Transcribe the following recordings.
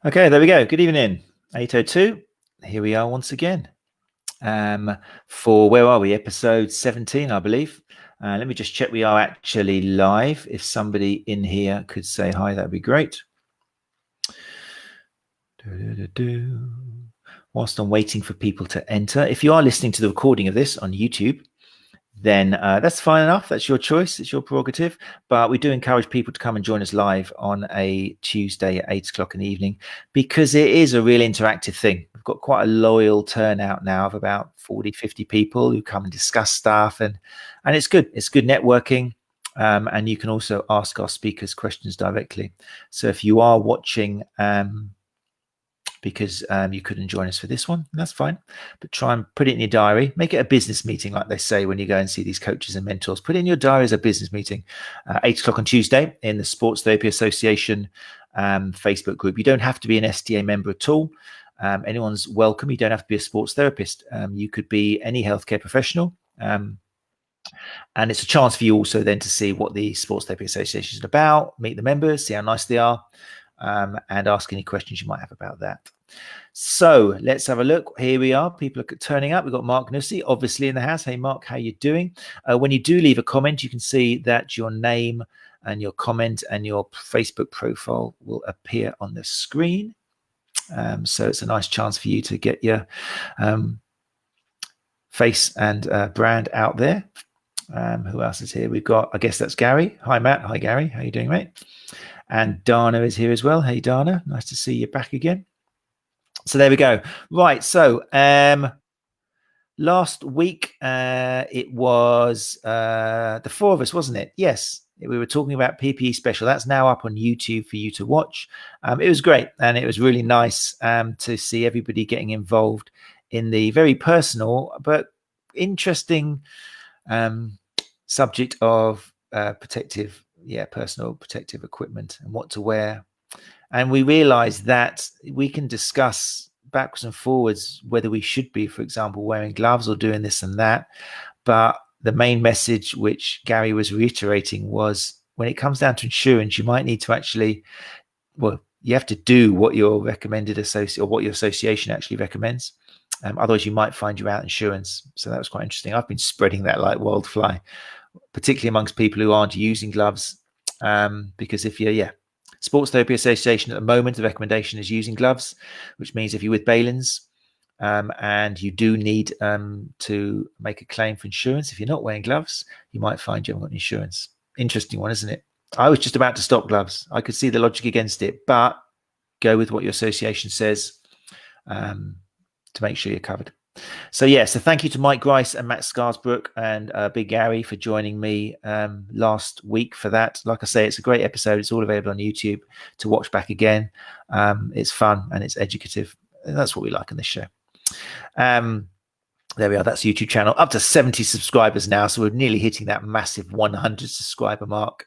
Okay, there we go. Good evening. 8:02. Here we are once again. For where are we? Episode 17, I believe. Let me just check we are actually live. If somebody in here could say hi, that'd be great. Whilst I'm waiting for people to enter, if you are listening to the recording of this on YouTube, then that's fine enough. That's your choice. It's your prerogative. But we do encourage people to come and join us live on a Tuesday at 8 o'clock in the evening, because it is a real interactive thing. We've got quite a loyal turnout now of about 40, 50 people who come and discuss stuff. And it's good. It's good networking. And you can also ask our speakers questions directly. So if you are watching because you couldn't join us for this one, that's fine, but try and put it in your diary. Make it a business meeting, like they say when you go and see these coaches and mentors. Put it in your diary as a business meeting, 8 o'clock on Tuesday in the Sports Therapy Association Facebook group. You don't have to be an STA member at all. Anyone's welcome. You don't have to be a sports therapist. You could be any healthcare professional. And it's a chance for you also then to see what the Sports Therapy Association is about, meet the members, see how nice they are, and ask any questions you might have about that. So let's have a look. Here we are. People are turning up. We've got Mark Nussi, obviously, in the house. Hey, Mark, how you doing? When you do leave a comment, you can see that your name and your comment and your Facebook profile will appear on the screen. So it's a nice chance for you to get your face and brand out there. Who else is here? We've got, I guess that's Gary. Hi, Matt. Hi, Gary. How you doing, mate? And Dana is here as well. Hey, Dana. Nice to see you back again. So there we go. Right. So last week, it was the four of us, wasn't it? Yes. We were talking about PPE Special. That's now up on YouTube for you to watch. It was great. And it was really nice to see everybody getting involved in the very personal but interesting subject of personal protective equipment and what to wear. And we realized that we can discuss backwards and forwards whether we should be, for example, wearing gloves or doing this and that. But the main message which Gary was reiterating was, when it comes down to insurance, you might need to actually, you have to do what your recommended or what your association actually recommends. Otherwise, you might find you're out insurance. So that was quite interesting. I've been spreading that like wildfire, particularly amongst people who aren't using gloves. Because if you're, Sports Therapy Association at the moment, the recommendation is using gloves, which means if you're with Balins and you do need to make a claim for insurance, if you're not wearing gloves, you might find you haven't got insurance. Interesting one, isn't it? I was just about to stop gloves. I could see the logic against it, but go with what your association says to make sure you're covered. So so thank you to Mike Grice and Matt Scarsbrook and Big Gary for joining me last week for that. Like I say, it's a great episode. It's all available on YouTube to watch back again. It's fun and it's educative. And that's what we like on this show. There we are. That's the YouTube channel. Up to 70 subscribers now. So we're nearly hitting that massive 100 subscriber mark.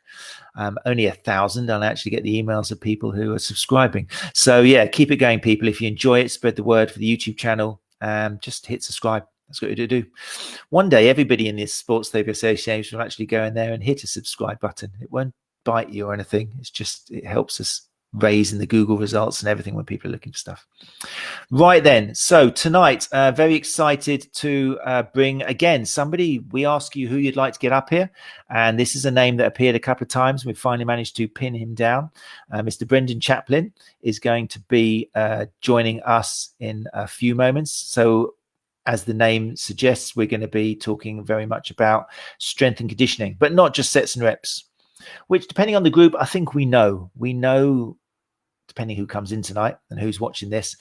Only 1,000. I'll actually get the emails of people who are subscribing. So keep it going, people. If you enjoy it, spread the word for the YouTube channel. Just hit subscribe. That's what you do. One day, everybody in this Sports Therapy Association will actually go in there and hit a subscribe button. It won't bite you or anything. It's just, it helps us raise in the Google results and everything when people are looking for stuff. Right then. So tonight, very excited to bring again somebody. We ask you who you'd like to get up here. And this is a name that appeared a couple of times. We finally managed to pin him down. Mr. Brendan Chaplin is going to be joining us in a few moments. So as the name suggests, we're going to be talking very much about strength and conditioning, but not just sets and reps, which, depending on the group, I think we know, depending who comes in tonight and who's watching this.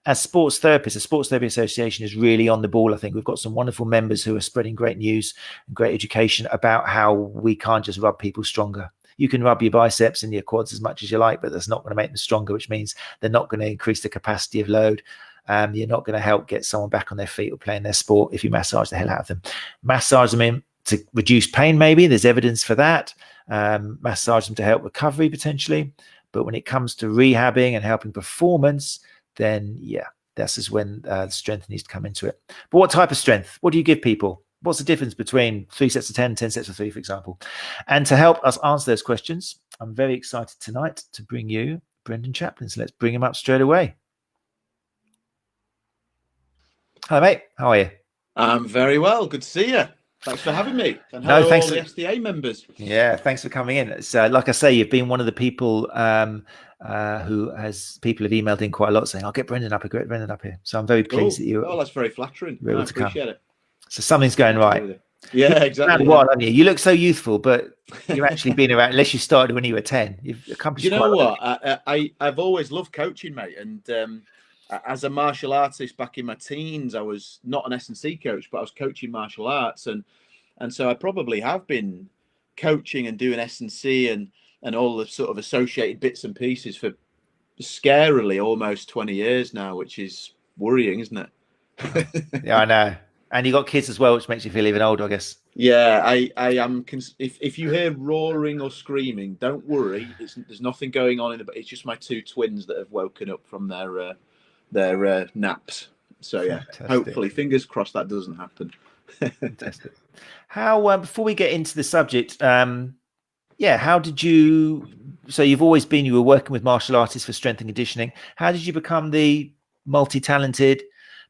As sports therapists, the Sports Therapy Association is really on the ball. I think we've got some wonderful members who are spreading great news and great education about how we can't just rub people stronger. You can rub your biceps and your quads as much as you like, but that's not going to make them stronger, which means they're not going to increase the capacity of load. You're not going to help get someone back on their feet or playing their sport if you massage the hell out of them. Massage them in to reduce pain, maybe. There's evidence for that. Massage them to help recovery, potentially. But when it comes to rehabbing and helping performance, then this is when strength needs to come into it. But what type of strength? What do you give people? What's the difference between 3 sets of 10, 10 sets of 3, for example? And to help us answer those questions, I'm very excited tonight to bring you Brendan Chaplin. So let's bring him up straight away. Hi, mate. How are you? I'm very well. Good to see you. Thanks for having me. And hello, all the STA members. Yeah, thanks for coming in. So, like I say, you've been one of the people people have emailed in quite a lot saying, "I'll get Brendan up here." So I'm very pleased that you. Oh, that's very flattering. I appreciate it. So something's going right. Yeah, exactly. While, haven't you? You look so youthful, but you've actually been around. Unless you started when you were 10, you've accomplished. You know what? I've always loved coaching, mate. And as a martial artist back in my teens, I was not an S&C coach, but I was coaching martial arts, and so I probably have been coaching and doing S&C and all the sort of associated bits and pieces for scarily almost 20 years now, which is worrying, isn't it? Yeah, I know. And you got kids as well, which makes you feel even older, I guess. Yeah, I am. If you hear roaring or screaming, don't worry. There's nothing going on it's just my two twins that have woken up from their naps. So yeah, fantastic. Hopefully, fingers crossed that doesn't happen. Fantastic. How before we get into the subject, how did you? So you were working with martial artists for strength and conditioning. How did you become the multi-talented,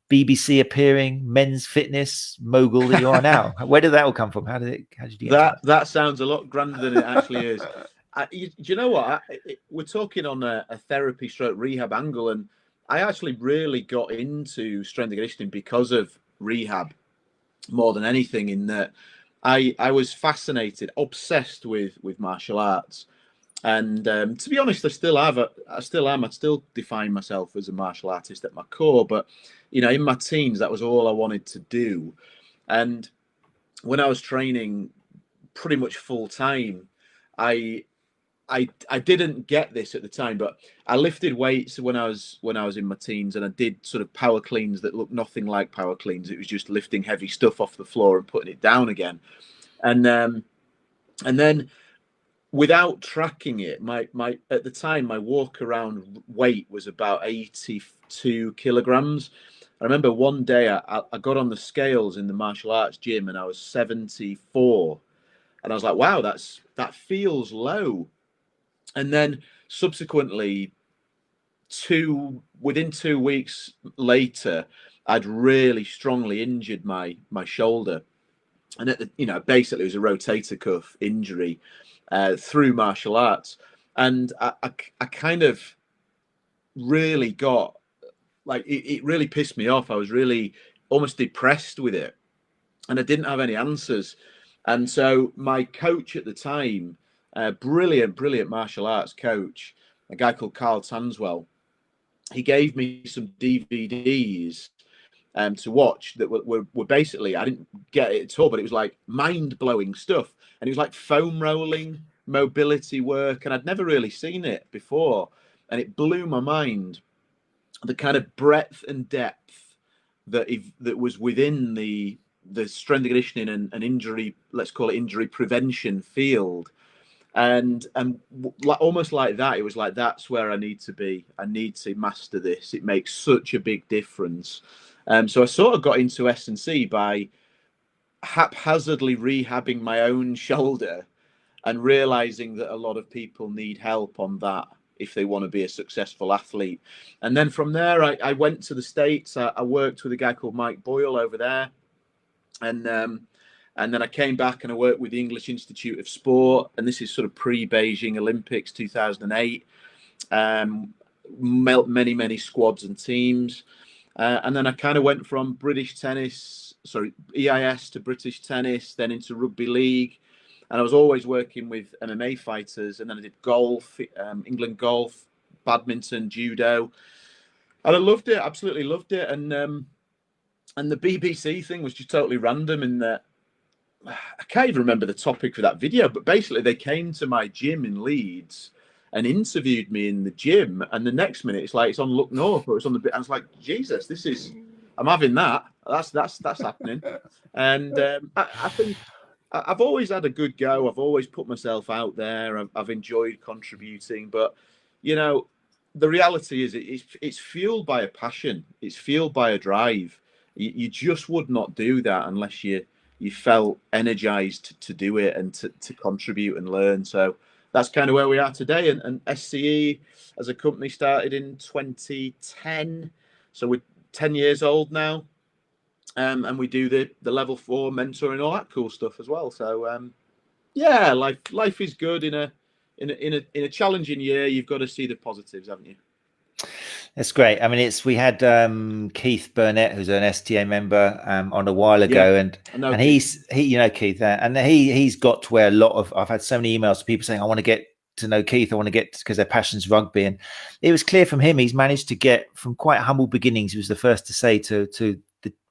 BBC appearing men's fitness mogul that you are now? Where did that all come from? How did you get that sounds a lot grander than it actually is. Do you know what? We're talking on a therapy / rehab angle, and I actually really got into strength and conditioning because of rehab more than anything, in that I was fascinated, obsessed with martial arts. And to be honest, I still am. I still define myself as a martial artist at my core. But, in my teens, that was all I wanted to do. And when I was training pretty much full time, I didn't get this at the time, but I lifted weights when I was in my teens, and I did sort of power cleans that looked nothing like power cleans. It was just lifting heavy stuff off the floor and putting it down again. And then without tracking it, my at the time my walk around weight was about 82 kilograms. I remember one day I got on the scales in the martial arts gym and I was 74, and I was like, wow, that feels low. And then subsequently, within 2 weeks later, I'd really strongly injured my shoulder, and basically it was a rotator cuff injury through martial arts, and I kind of really got it really pissed me off. I was really almost depressed with it, and I didn't have any answers. And so my coach at the time, brilliant martial arts coach, a guy called Carl Tanswell, he gave me some DVDs to watch that were basically, I didn't get it at all, but it was like mind-blowing stuff. And it was like foam rolling, mobility work, and I'd never really seen it before. And it blew my mind, the kind of breadth and depth that was within the strength and conditioning and injury, let's call it injury prevention field. And almost like that, it was like, that's where I need to be. I need to master this. It makes such a big difference. So I sort of got into S&C by haphazardly rehabbing my own shoulder and realizing that a lot of people need help on that if they want to be a successful athlete. And then from there, I went to the States. I worked with a guy called Mike Boyle over there. And then I came back and I worked with the English Institute of Sport. And this is sort of pre-Beijing Olympics, 2008. Many squads and teams. And then I kind of went from EIS to British tennis, then into rugby league. And I was always working with MMA fighters. And then I did golf, England golf, badminton, judo. And I loved it, absolutely loved it. And the BBC thing was just totally random in that I can't even remember the topic for that video, but basically they came to my gym in Leeds and interviewed me in the gym, and the next minute it's like it's on Look North or it's on the bit. I was like, Jesus, I'm having that. That's happening. And I think I've always had a good go. I've always put myself out there. I've enjoyed contributing, but the reality is it's fueled by a passion. It's fueled by a drive. You just would not do that unless you felt energized to do it and to contribute and learn. So that's kind of where we are today. And SCE as a company started in 2010, so we're 10 years old now, and we do the level 4 mentoring, all that cool stuff as well. So yeah, life is good in a challenging year. You've got to see the positives, haven't you? That's great. I mean, we had Keith Burnett, who's an STA member, on a while ago, and Keith. you know Keith, and he's got to where a lot of, I've had so many emails to people saying, I want to get to know Keith, I want to get, because their passion's rugby, and it was clear from him he's managed to get from quite humble beginnings. He was the first to say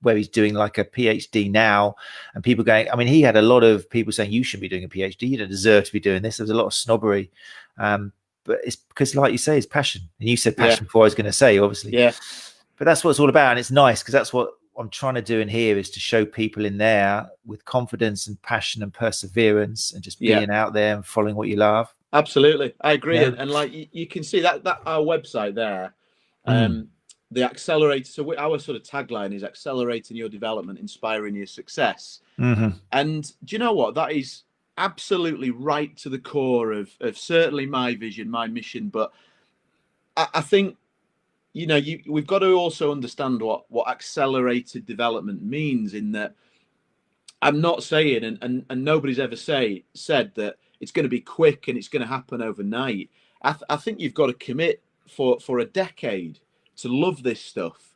where he's doing like a PhD now, and people going, I mean, he had a lot of people saying, you shouldn't be doing a PhD, you don't deserve to be doing this. There's a lot of snobbery. But it's because, like you say, it's passion. And you said passion before I was going to say, obviously. Yeah. But that's what it's all about. And it's nice because that's what I'm trying to do in here, is to show people in there with confidence and passion and perseverance and just being out there and following what you love. Absolutely. I agree. Yeah. And like you can see that our website there, the accelerator. So our sort of tagline is accelerating your development, inspiring your success. And do you know what? That is absolutely right to the core of certainly my vision, my mission. But I think, you know, we've got to also understand what accelerated development means, in that I'm not saying, and nobody's ever said that it's going to be quick and it's going to happen overnight. I think you've got to commit for a decade to love this stuff.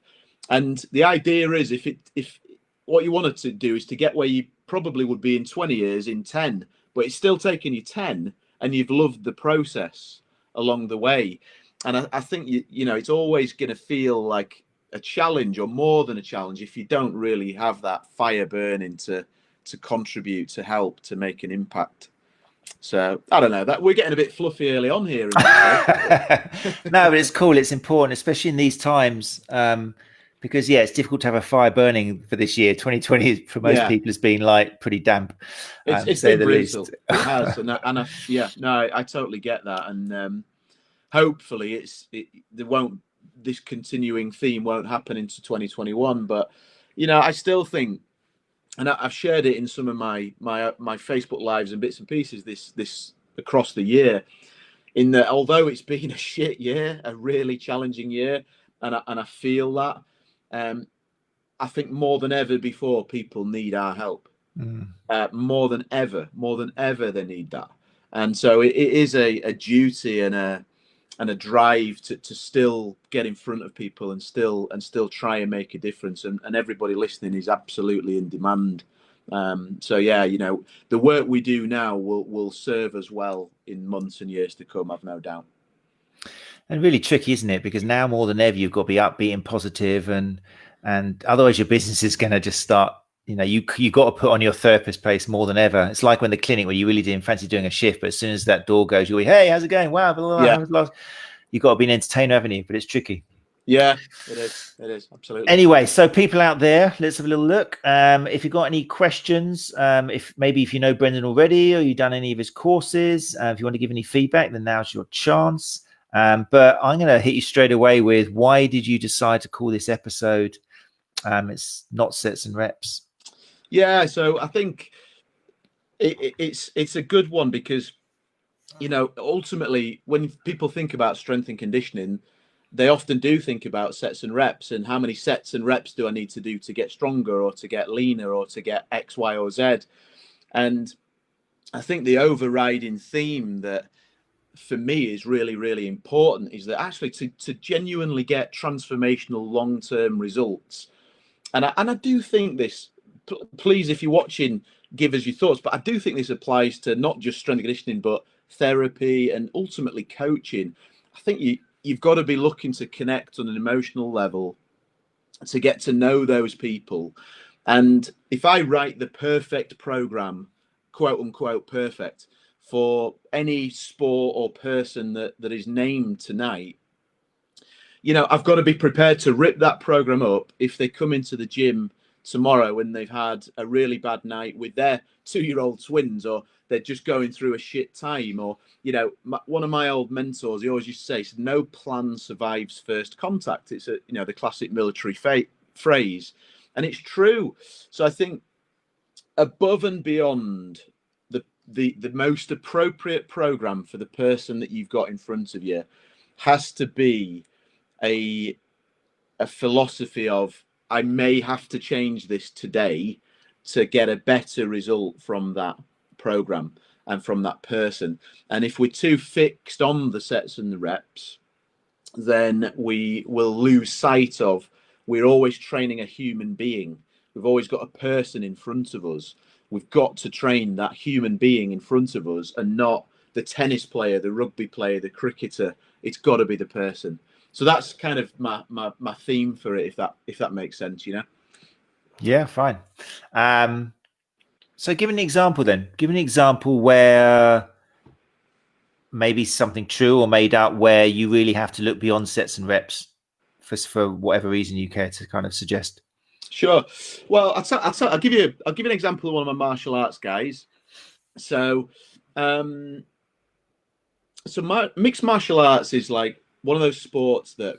And the idea is, if what you wanted to do is to get where you probably would be in 20 years, in 10, but it's still taking you 10, and you've loved the process along the way. And I think, you know, it's always going to feel like a challenge, or more than a challenge, if you don't really have that fire burning to contribute, to help, to make an impact. So I don't know, that we're getting a bit fluffy early on here. No, but it's cool. It's important, especially in these times, because it's difficult to have a fire burning for this year. 2020 for most people has been like pretty damp. It's been brutal. It has, and I totally get that. And hopefully this continuing theme won't happen into 2021. But you know, I still think, and I've shared it in some of my Facebook lives and bits and pieces this across the year, in that although it's been a shit year, a really challenging year, and I feel that, I think more than ever before, people need our help. More than ever they need that. And so it is a duty and a drive to still get in front of people and still try and make a difference. And everybody listening is absolutely in demand. So yeah, you know, the work we do now will serve us well in months and years to come, I've no doubt. And really tricky, isn't it? Because now more than ever, you've got to be upbeat and positive, and otherwise your business is going to just start. You know, you got to put on your therapist place more than ever. It's like when the clinic, where you really didn't fancy doing a shift, but as soon as that door goes, you'll be, hey, how's it going? Wow, you've got to be an entertainer, haven't you? But it's tricky. Yeah, it is absolutely. Anyway, so people out there, let's have a little look. If you've got any questions, if you know Brendan already, or you've done any of his courses, if you want to give any feedback, then now's your chance. But I'm going to hit you straight away with, why did you decide to call this episode It's Not Sets and Reps? Yeah, so I think it's a good one, because, you know, ultimately when people think about strength and conditioning, they often do think about sets and reps, and how many sets and reps do I need to do to get stronger, or to get leaner, or to get X, Y, or Z. And I think the overriding theme that for me is really, really important is that actually to genuinely get transformational long-term results. And I do think this, please, if you're watching, give us your thoughts, but I do think this applies to not just strength and conditioning, but therapy and ultimately coaching. I think you've got to be looking to connect on an emotional level, to get to know those people. And if I write the perfect program, quote unquote perfect, for any sport or person that is named tonight, you know, I've got to be prepared to rip that program up if they come into the gym tomorrow and they've had a really bad night with their 2-year-old twins, or they're just going through a shit time. Or, you know, one of my old mentors, he always used to say, no plan survives first contact. It's the classic military phrase, and it's true. So I think above and beyond the most appropriate program for the person that you've got in front of you has to be a philosophy of, I may have to change this today to get a better result from that program and from that person. And if we're too fixed on the sets and the reps, then we will lose sight of, we're always training a human being. We've always got a person in front of us. We've got to train that human being in front of us and not the tennis player, the rugby player, the cricketer. It's got to be the person. So that's kind of my theme for it, if that makes sense, you know? Yeah, fine. So give an example then. Give an example where maybe something true or made up where you really have to look beyond sets and reps for whatever reason you care to kind of suggest. Sure. Well, I'll give you an example of one of my martial arts guys. So, mixed martial arts is like one of those sports that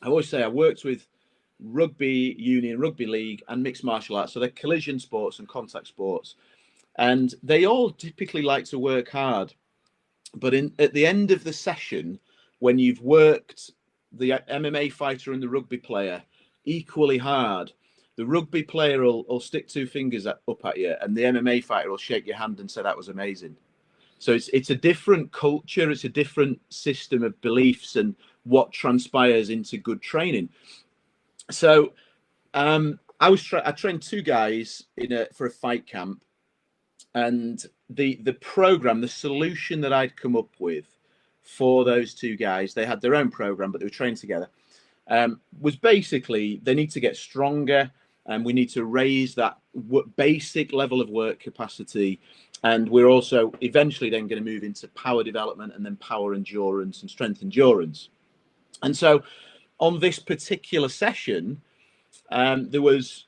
I always say I worked with rugby union, rugby league, and mixed martial arts. So they're collision sports and contact sports, and they all typically like to work hard. But at the end of the session, when you've worked the MMA fighter and the rugby player equally hard, the rugby player will stick two fingers up at you, and the MMA fighter will shake your hand and say that was amazing. So it's a different culture, it's a different system of beliefs and what transpires into good training. So I trained two guys for a fight camp, and the program, the solution that I'd come up with for those two guys, they had their own program, but they were trained together, was basically they need to get stronger, and we need to raise that basic level of work capacity. And we're also eventually then going to move into power development and then power endurance and strength endurance. And so on this particular session, there was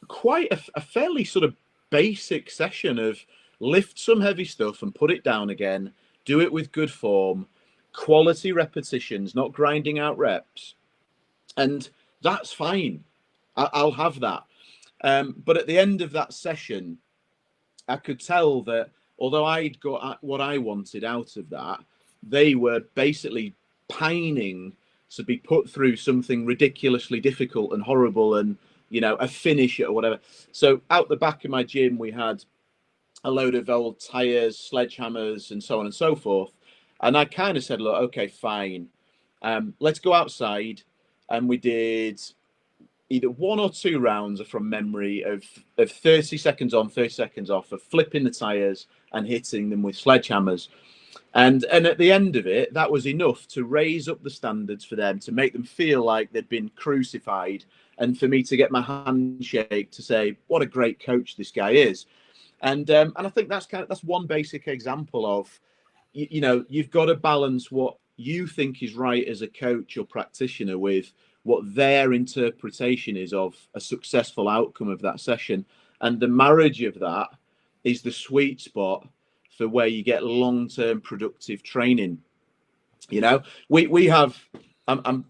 quite a fairly sort of basic session of lift some heavy stuff and put it down again, do it with good form, quality repetitions, not grinding out reps. And that's fine. I'll have that. But at the end of that session, I could tell that although I'd got what I wanted out of that, they were basically pining to be put through something ridiculously difficult and horrible and, you know, a finish or whatever. So out the back of my gym, we had a load of old tires, sledgehammers, and so on and so forth. And I kind of said, look, okay, fine. Let's go outside. And we did either one or two rounds from memory of 30 seconds on, 30 seconds off, of flipping the tires and hitting them with sledgehammers. And at the end of it, that was enough to raise up the standards for them, to make them feel like they'd been crucified, and for me to get my handshake to say, what a great coach this guy is. And I think that's one basic example of, you know, you've got to balance what you think is right as a coach or practitioner with what their interpretation is of a successful outcome of that session. And the marriage of that is the sweet spot for where you get long-term productive training. You know, we have, I'm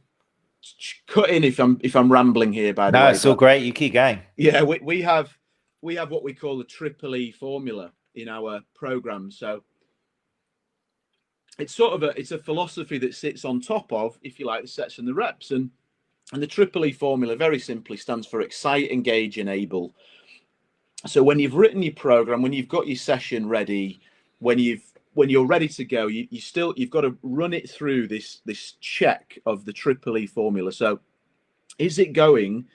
cutting if I'm rambling here, by the way. No, it's all great. You keep going. Yeah, we have what we call the triple E formula in our program. So it's sort of it's a philosophy that sits on top of, if you like, the sets and the reps. And the triple E formula very simply stands for excite, engage, enable. So when you've written your program, when you've got your session ready, when you're ready to go, you've got to run it through this check of the triple E formula. So is it going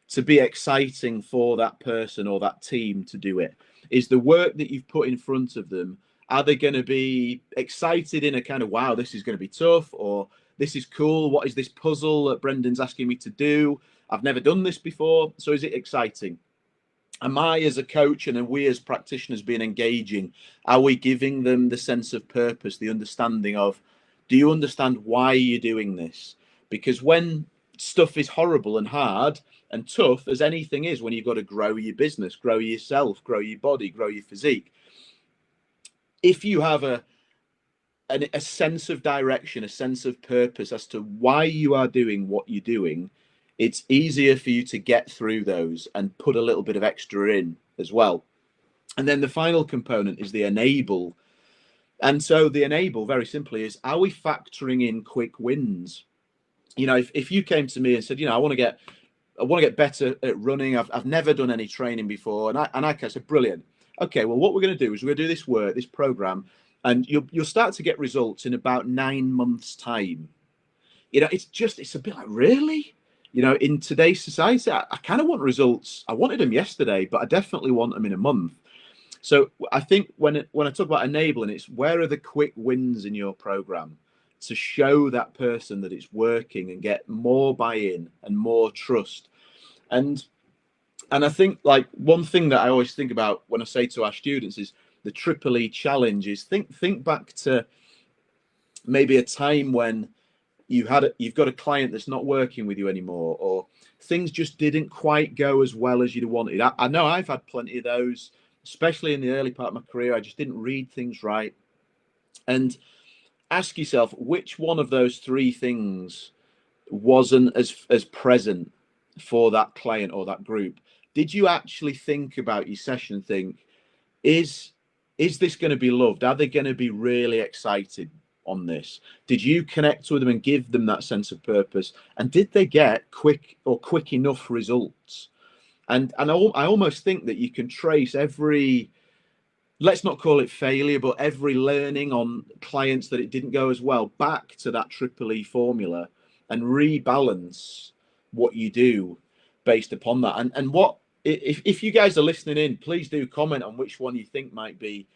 to be exciting for that person or that team to do it? Is the work that you've put in front of them, are they going to be excited in a kind of, wow, this is going to be tough, or this is cool, what is this puzzle that Brendan's asking me to do? I've never done this before. So is it exciting? Am I, as a coach, and are we as practitioners being engaging? Are we giving them the sense of purpose, the understanding of, do you understand why you're doing this? Because when stuff is horrible and hard and tough, as anything is, when you've got to grow your business, grow yourself, grow your body, grow your physique, if you have a sense of direction, a sense of purpose as to why you are doing what you're doing, it's easier for you to get through those and put a little bit of extra in as well. And then the final component is the enable. And so the enable, very simply, is, are we factoring in quick wins? You know, if you came to me and said, you know, I want to get better at running. I've never done any training before, and I said, brilliant. Okay, well, what we're going to do is we're going to do this work, this program, and you'll start to get results in about 9 months' time. You know, it's a bit like, really? You know, in today's society, I kind of want results. I wanted them yesterday, but I definitely want them in a month. So I think when I talk about enabling, it's where are the quick wins in your program to show that person that it's working and get more buy-in and more trust. And I think, like, one thing that I always think about when I say to our students is the Triple E challenge is think back to maybe a time when you've got a client that's not working with you anymore, or things just didn't quite go as well as you'd wanted. I know I've had plenty of those, especially in the early part of my career. I just didn't read things right. And ask yourself, which one of those three things wasn't as present for that client or that group? Did you actually think about your session and think, is this going to be loved? Are they going to be really excited on this? Did you connect with them and give them that sense of purpose? And did they get quick enough results? And I almost think that you can trace every, let's not call it failure, but every learning on clients that it didn't go as well back to that Triple E formula and rebalance what you do based upon that. And what, if you guys are listening in, please do comment on which one you think might be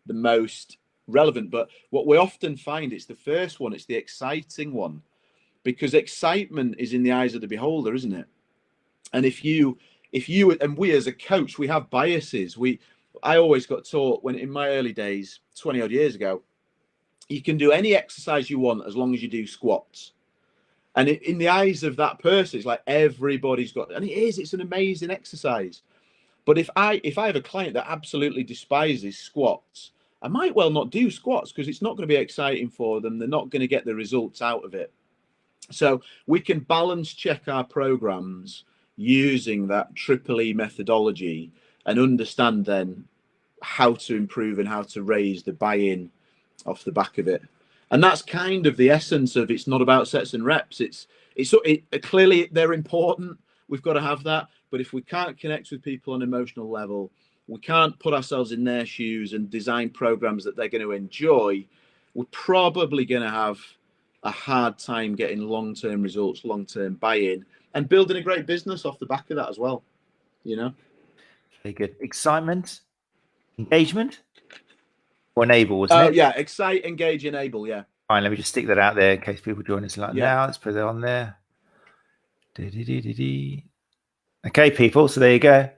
the most relevant. But what we often find, it's the first one, it's the exciting one, because excitement is in the eyes of the beholder, isn't it? And if you and we as a coach, we have biases. I always got taught, when in my early days, 20 odd years ago, you can do any exercise you want as long as you do squats. And in the eyes of that person, it's like everybody's got, and it's an amazing exercise. But if I have a client that absolutely despises squats, I might well not do squats because it's not going to be exciting for them. They're not going to get the results out of it. So we can balance check our programs using that Triple E methodology and understand then how to improve and how to raise the buy-in off the back of it. And that's kind of the essence of, it's not about sets and reps. It's clearly they're important. We've got to have that. But if we can't connect with people on an emotional level, we can't put ourselves in their shoes and design programs that they're going to enjoy, we're probably going to have a hard time getting long-term results, long-term buy-in, and building a great business off the back of that as well. You know? Very good. Excitement, engagement, or enable, wasn't it? Yeah, excite, engage, enable. Yeah. Fine. Let me just stick that out there in case people join us now. Let's put it on there. Okay, people. So there you go.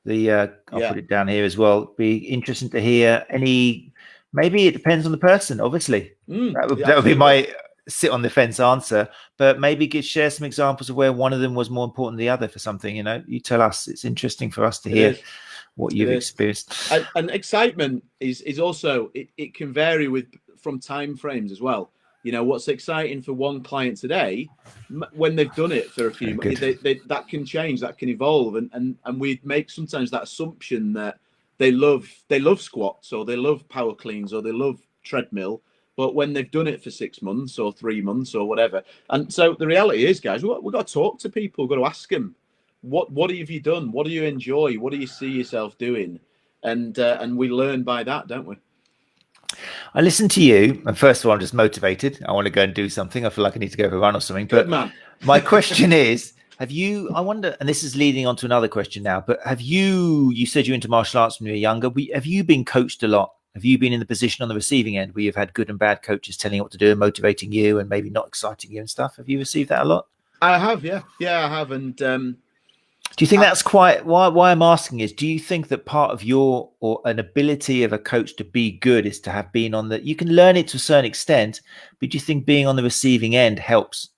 I'll put it down here as well. Be interesting to hear any. Maybe it depends on the person. Obviously, that would be my sit on the fence answer. But maybe share some examples of where one of them was more important than the other for something. You know, you tell us. It's interesting for us to hear what you've experienced. And excitement is also, it can vary from time frames as well. You know, what's exciting for one client today, when they've done it for a few months, that can change, that can evolve, and we make sometimes that assumption that they love squats, or they love power cleans, or they love treadmill, but when they've done it for 6 months or 3 months or whatever. And so the reality is, guys, we've got to talk to people, we've got to ask them, what have you done? What do you enjoy? What do you see yourself doing? And we learn by that, don't we? I listen to you, and first of all, I'm just motivated. I want to go and do something. I feel like I need to go for a run or something. Good man. My question is, I wonder, and this is leading on to another question now, but you said you're into martial arts when you were younger. Have you been coached a lot? Have you been in the position on the receiving end where you've had good and bad coaches telling you what to do and motivating you and maybe not exciting you and stuff? Have you received that a lot? I have, yeah. Yeah, I have. And do you think that's quite why I'm asking is, do you think that part of an ability of a coach to be good is to have been you can learn it to a certain extent, but do you think being on the receiving end helps?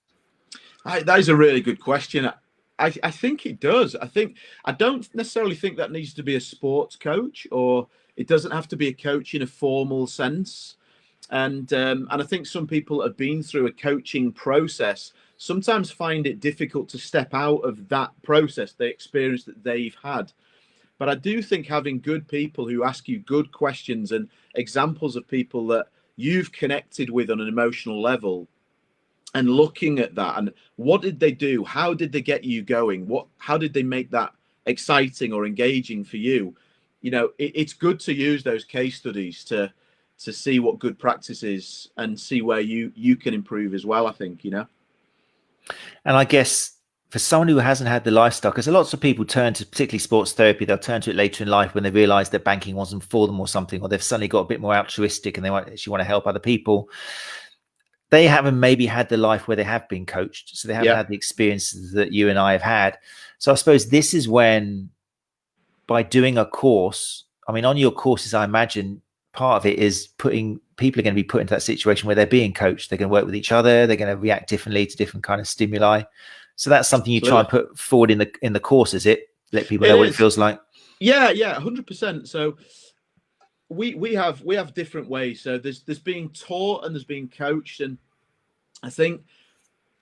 That is a really good question. I think it does. I don't necessarily think that needs to be a sports coach, or it doesn't have to be a coach in a formal sense. And I think some people have been through a coaching process sometimes find it difficult to step out of that process, the experience that they've had. But I do think having good people who ask you good questions and examples of people that you've connected with on an emotional level, and looking at that and what did they do? How did they get you going? How did they make that exciting or engaging for you? You know, it's good to use those case studies to see what good practice is and see where you can improve as well, I think, you know. And I guess for someone who hasn't had the lifestyle, because lots of people turn to particularly sports therapy, they'll turn to it later in life when they realize that banking wasn't for them or something, or they've suddenly got a bit more altruistic and they actually want to help other people. They haven't maybe had the life where they have been coached. So they haven't had the experiences that you and I have had. So I suppose this is when, by doing a course, I mean, on your courses, I imagine part of it is people are going to be put into that situation where they're being coached. They're going to work with each other. They're going to react differently to different kind of stimuli. So that's something you try and put forward in the course, is it? Let people know what it feels like. Yeah, 100%. So we have different ways. So there's being taught and there's being coached, and I think,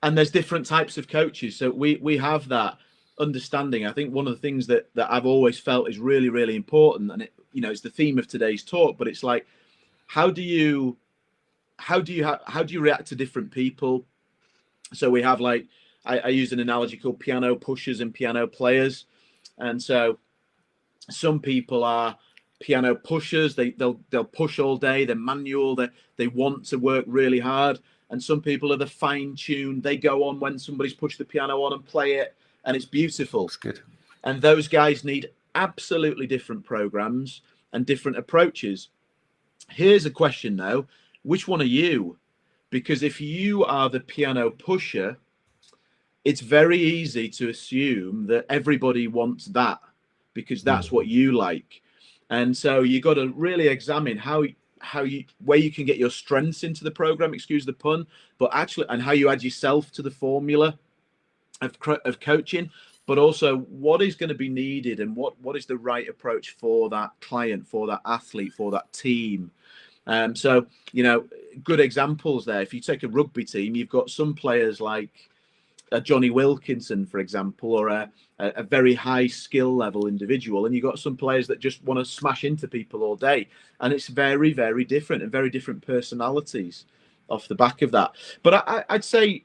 and there's different types of coaches. So we have that understanding. I think one of the things that I've always felt is really, really important, and it's the theme of today's talk, but it's like, how do you react to different people? So we have, like, I use an analogy called piano pushers and piano players. And so some people are piano pushers. They'll push all day. They're manual. They want to work really hard. And some people are the fine-tuned. They go on when somebody's pushed the piano on and play it, and it's beautiful. That's good. And those guys need absolutely different programs and different approaches. Here's a question, though. Which one are you? Because if you are the piano pusher, it's very easy to assume that everybody wants that because that's what you like. And so you got to really examine where you can get your strengths into the program, excuse the pun, but actually, and how you add yourself to the formula of coaching, but also what is going to be needed and what is the right approach for that client, for that athlete, for that team. So, good examples there. If you take a rugby team, you've got some players like Johnny Wilkinson, for example, or a very high skill level individual, and you've got some players that just want to smash into people all day, and it's very, very different, and very different personalities off the back of that. But I'd say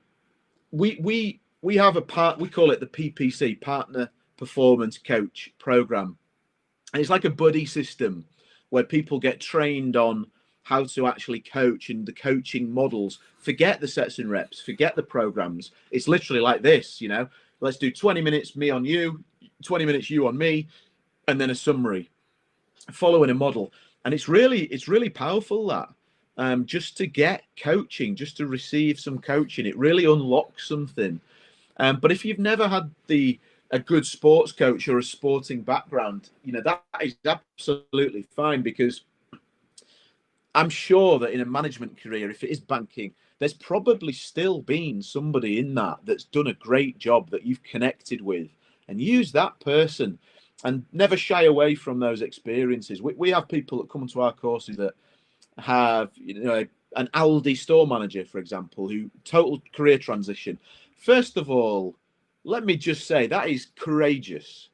we have we call it the PPC, Partner Performance Coach Program, and it's like a buddy system where people get trained on how to actually coach and the coaching models. Forget the sets and reps, forget the programs. It's literally like this, let's do 20 minutes me on you, 20 minutes you on me, and then a summary following a model. And it's really powerful, that just to get coaching, just to receive some coaching, it really unlocks something. But if you've never had a good sports coach or a sporting background, that is absolutely fine, because I'm sure that in a management career, if it is banking, there's probably still been somebody in that's done a great job that you've connected with, and use that person and never shy away from those experiences. We have people that come into our courses that have, an Aldi store manager, for example, who total career transition. First of all, let me just say that is courageous,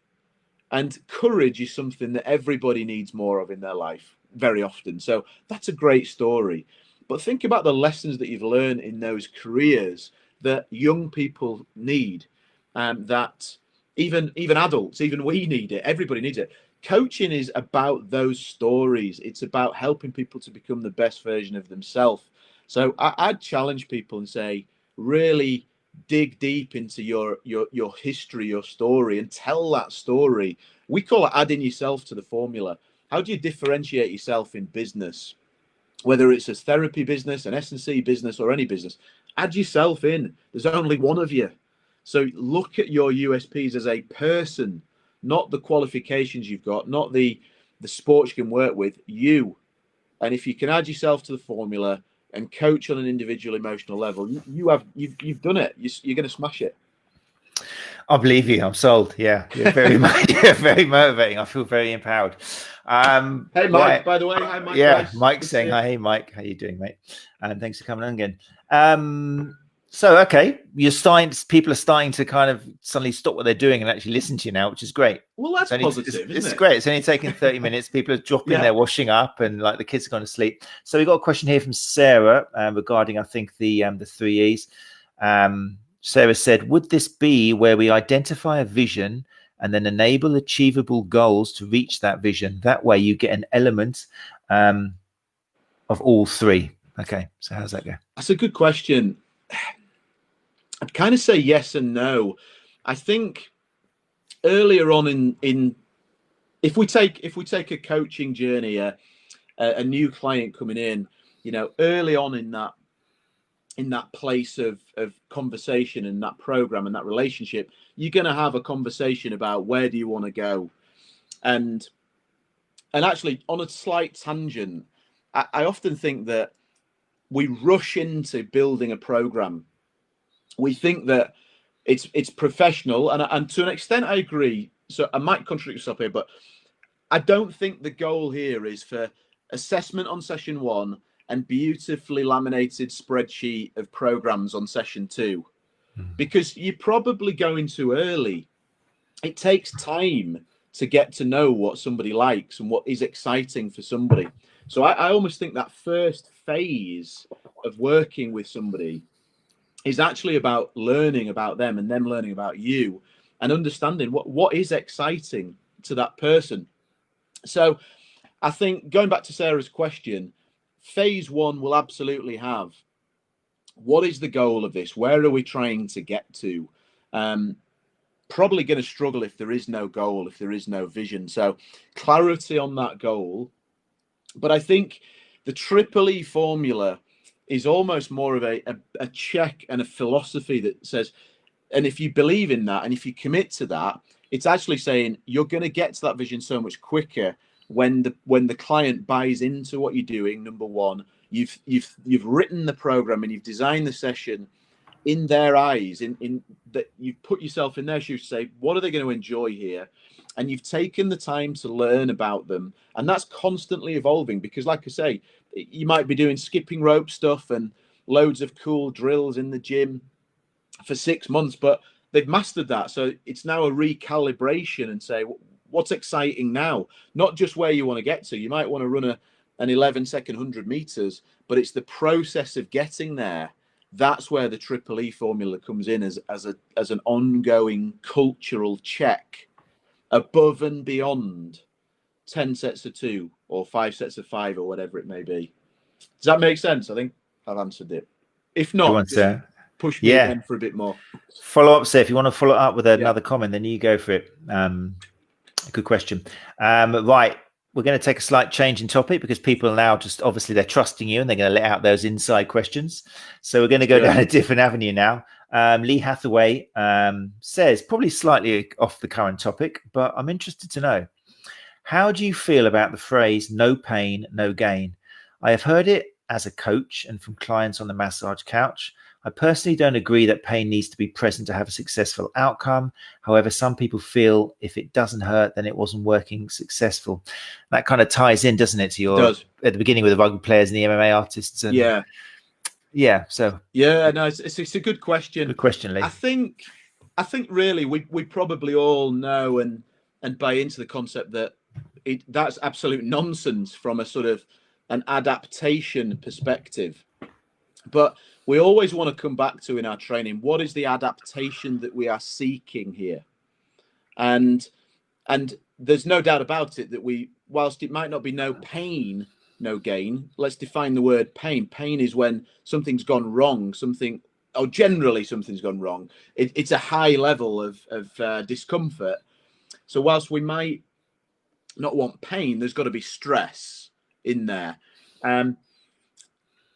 and courage is something that everybody needs more of in their life very often. So that's a great story. But think about the lessons that you've learned in those careers that young people need, that even adults, even we need it. Everybody needs it. Coaching is about those stories. It's about helping people to become the best version of themselves. So I'd challenge people and say, really dig deep into your history, your story, and tell that story. We call it adding yourself to the formula. How do you differentiate yourself in business? Whether it's a therapy business, an S&C business, or any business, add yourself in. There's only one of you. So look at your USPs as a person, not the qualifications you've got, not the sports you can work with, you. And if you can add yourself to the formula and coach on an individual emotional level, you've done it. You're going to smash it. I believe you. I'm sold. Yeah, you're very you're very motivating. I feel very empowered. Hey, Mike, by the way. Hi, Mike. Yeah, Price. Mike's saying hi. Hey, Mike. How you doing, mate? And thanks for coming on again. So, okay, people are starting to kind of suddenly stop what they're doing and actually listen to you now, which is great. Well, that's positive, isn't it's it? great. It's only taking 30 minutes. People are dropping Yeah. their washing up and like the kids are going to sleep. So we got a question here from Sarah regarding, I think, the 3 E's. Sarah said, would this be where we identify a vision and then enable achievable goals to reach that vision? That way you get an element of all three. Okay, so how's that go? That's a good question. I'd kind of say yes and no. I think earlier on in if we take a coaching journey, a new client coming in, you know, early on in that place of conversation and that program and that relationship, you're going to have a conversation about where do you want to go, and actually on a slight tangent, I often think that we rush into building a program. We think that it's professional, and to an extent I agree. So I might contradict myself here, but I don't think the goal here is for assessment on session 1 and beautifully laminated spreadsheet of programs on session 2, because you're probably going too early. It takes time to get to know what somebody likes and what is exciting for somebody. So I almost think that first phase of working with somebody is actually about learning about them and them learning about you and understanding what is exciting to that person. So I think, going back to Sarah's question, phase 1 will absolutely have, what is the goal of this? Where are we trying to get to? Probably going to struggle if there is no goal, if there is no vision. So clarity on that goal. But I think the Triple E formula is almost more of a check and a philosophy that says, and if you believe in that and if you commit to that, it's actually saying you're going to get to that vision so much quicker when the client buys into what you're doing. Number one, you've written the program and you've designed the session in their eyes, in that you've put yourself in their shoes to say, what are they going to enjoy here? And you've taken the time to learn about them. And that's constantly evolving, because like I say, you might be doing skipping rope stuff and loads of cool drills in the gym for 6 months, but they've mastered that. So it's now a recalibration and say, what's exciting now? Not just where you want to get to. You might want to run an 11-second 100 meters, but it's the process of getting there. That's where the Triple E formula comes in as an ongoing cultural check above and beyond 10 sets of 2 or 5 sets of 5 or whatever it may be. Does that make sense? I think I've answered it. If not, just push me again for a bit more. Follow up, sir. If you want to follow up with another comment, then you go for it. Good question. Right. We're going to take a slight change in topic because people are now just, obviously they're trusting you and they're going to let out those inside questions. So we're going to go down a different avenue now. Lee Hathaway says, probably slightly off the current topic, but I'm interested to know, how do you feel about the phrase no pain, no gain? I have heard it as a coach and from clients on the massage couch. I personally don't agree that pain needs to be present to have a successful outcome. However, some people feel if it doesn't hurt, then it wasn't working successful. That kind of ties in, doesn't it, to your at the beginning with the rugby players and the MMA artists? And so no, it's a good question. Good question, Lee. I think really we probably all know and buy into the concept that that's absolute nonsense from a sort of an adaptation perspective. But we always want to come back to, in our training, what is the adaptation that we are seeking here? And there's no doubt about it that whilst it might not be no pain, no gain, let's define the word pain. Pain is when something's gone wrong, generally something's gone wrong. It's a high level of discomfort. So whilst we might not want pain, there's got to be stress in there.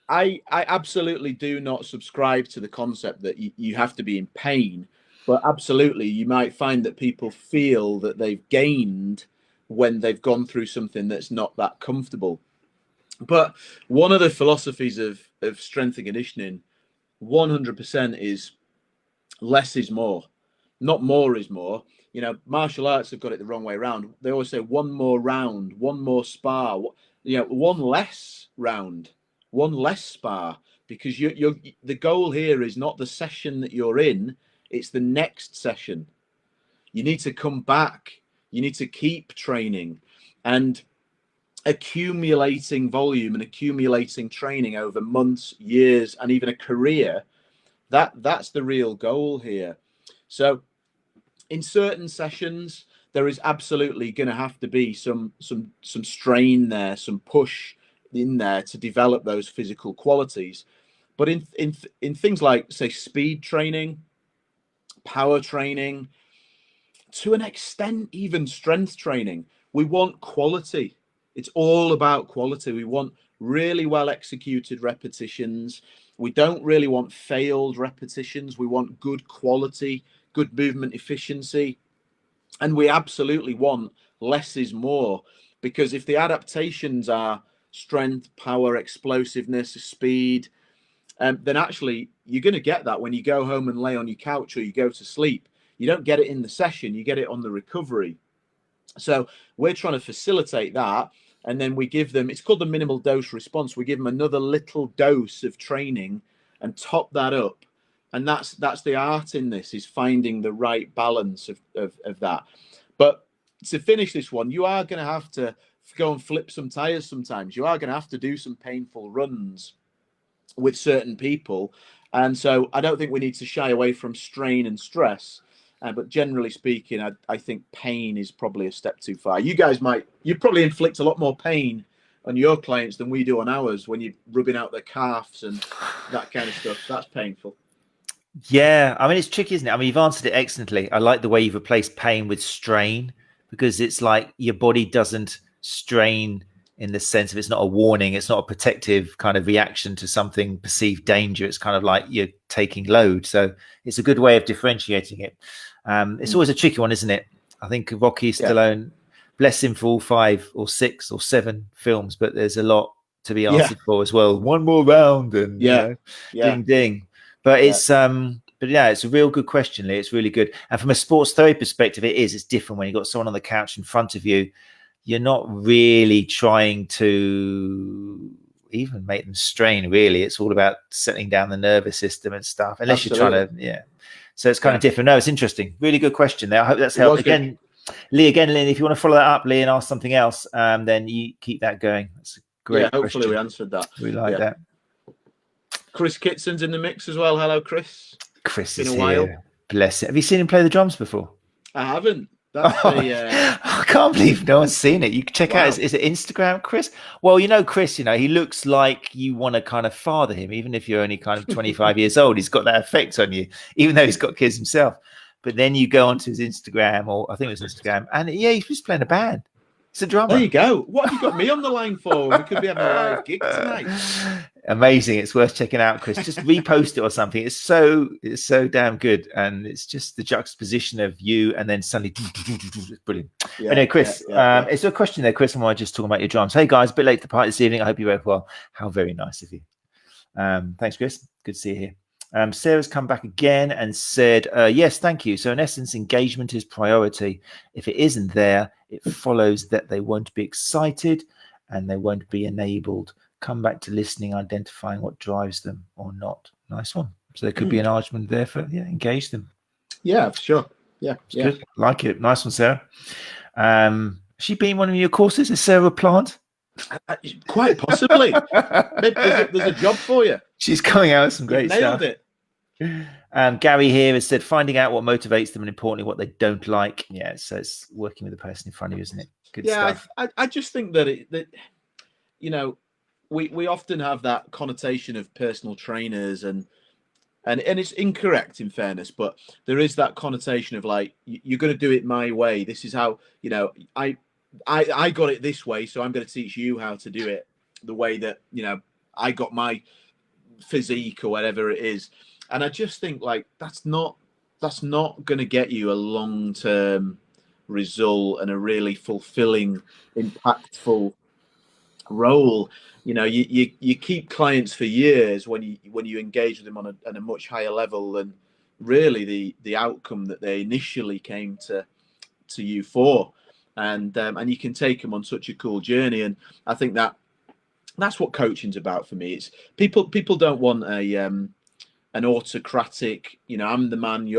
I absolutely do not subscribe to the concept that you have to be in pain, but absolutely you might find that people feel that they've gained when they've gone through something that's not that comfortable. But one of the philosophies of strength and conditioning, 100%, is less is more, not more is more. You know, martial arts have got it the wrong way around. They always say one more round, one more spar, one less round, one less spar. because the goal here is not the session that you're in, it's the next session. You need to come back, you need to keep training and accumulating volume and accumulating training over months, years, and even a career. That's the real goal here. So in certain sessions, there is absolutely going to have to be some strain there, some push in there to develop those physical qualities. But in things like, say, speed training, power training, to an extent, even strength training, we want quality. It's all about quality. We want really well executed repetitions. We don't really want failed repetitions. We want good quality, good movement efficiency. And we absolutely want less is more, because if the adaptations are strength, power, explosiveness, speed, then actually you're going to get that when you go home and lay on your couch or you go to sleep. You don't get it in the session, you get it on the recovery. So we're trying to facilitate that. And then we give them, it's called the minimal dose response. We give them another little dose of training and top that up. And that's the art in this, is finding the right balance of that. But to finish this one, you are going to have to go and flip some tires sometimes. You are going to have to do some painful runs with certain people. And so I don't think we need to shy away from strain and stress. But generally speaking, I think pain is probably a step too far. You probably inflict a lot more pain on your clients than we do on ours when you're rubbing out their calves and that kind of stuff. That's painful. Yeah, I mean, it's tricky, isn't it? I mean, you've answered it excellently. I like the way you've replaced pain with strain, because it's like your body doesn't strain in the sense of, it's not a warning, it's not a protective kind of reaction to something perceived danger. It's kind of like you're taking load. So it's a good way of differentiating it. It's always a tricky one, isn't it? I think Rocky Stallone, bless him for all 5 or 6 or 7 films, but there's a lot to be answered for as well. One more round and ding ding. But it's but yeah, it's a real good question, Lee. It's really good. And from a sports therapy perspective, it's different when you've got someone on the couch in front of you. You're not really trying to even make them strain, really. It's all about settling down the nervous system and stuff, unless you're trying to, So it's kind of different. No, it's interesting. Really good question there. I hope that's helped. Again, Lee, if you want to follow that up, Lee, and ask something else, then you keep that going. That's a great question. Hopefully we answered that. We like that. Chris Kitson's in the mix as well. Hello, Chris. Chris is here. Bless it. Have you seen him play the drums before? I haven't. I can't believe no one's seen it. You can check out is it Instagram, Chris? Well, Chris, he looks like you want to kind of father him, even if you're only kind of 25 years old. He's got that effect on you, even though he's got kids himself. But then you go onto his Instagram, or I think it was Instagram, and he's just playing a band. It's a drummer. There you go. What have you got me on the line for? We could be having a live gig tonight. Amazing. It's worth checking out, Chris. Just repost it or something. It's so damn good. And it's just the juxtaposition of you and then suddenly it's brilliant. Anyway, Chris, is there a question there, Chris? Am I just talking about your drums? Hey guys, a bit late to the party this evening. I hope you're both well. How very nice of you. Thanks, Chris. Good to see you here. Sarah's come back again and said, yes, thank you. So in essence, engagement is priority. If it isn't there, it follows that they won't be excited and they won't be enabled. Come back to listening, identifying what drives them or not. Nice one. So there could be an argument there for engage them. Yeah, for sure. Yeah, good. Like it. Nice one, Sarah. She been one of your courses? Is Sarah a plant? Quite possibly. Maybe there's a job for you. She's coming out with some great stuff. Nailed it. Gary here has said finding out what motivates them and importantly what they don't like. Yeah, so it's working with the person in front of you, isn't it? Good stuff. I just think that we often have that connotation of personal trainers and it's incorrect in fairness, but there is that connotation of like, you're going to do it my way. This is how, I got it this way, so I'm going to teach you how to do it the way that, I got my physique or whatever it is. And I just think like, that's not going to get you a long-term result and a really fulfilling, impactful role. You keep clients for years when you engage with them on a much higher level than really the outcome that they initially came to you for. And you can take them on such a cool journey. And I think that that's what coaching's about for me. It's people don't want an autocratic, I'm the man.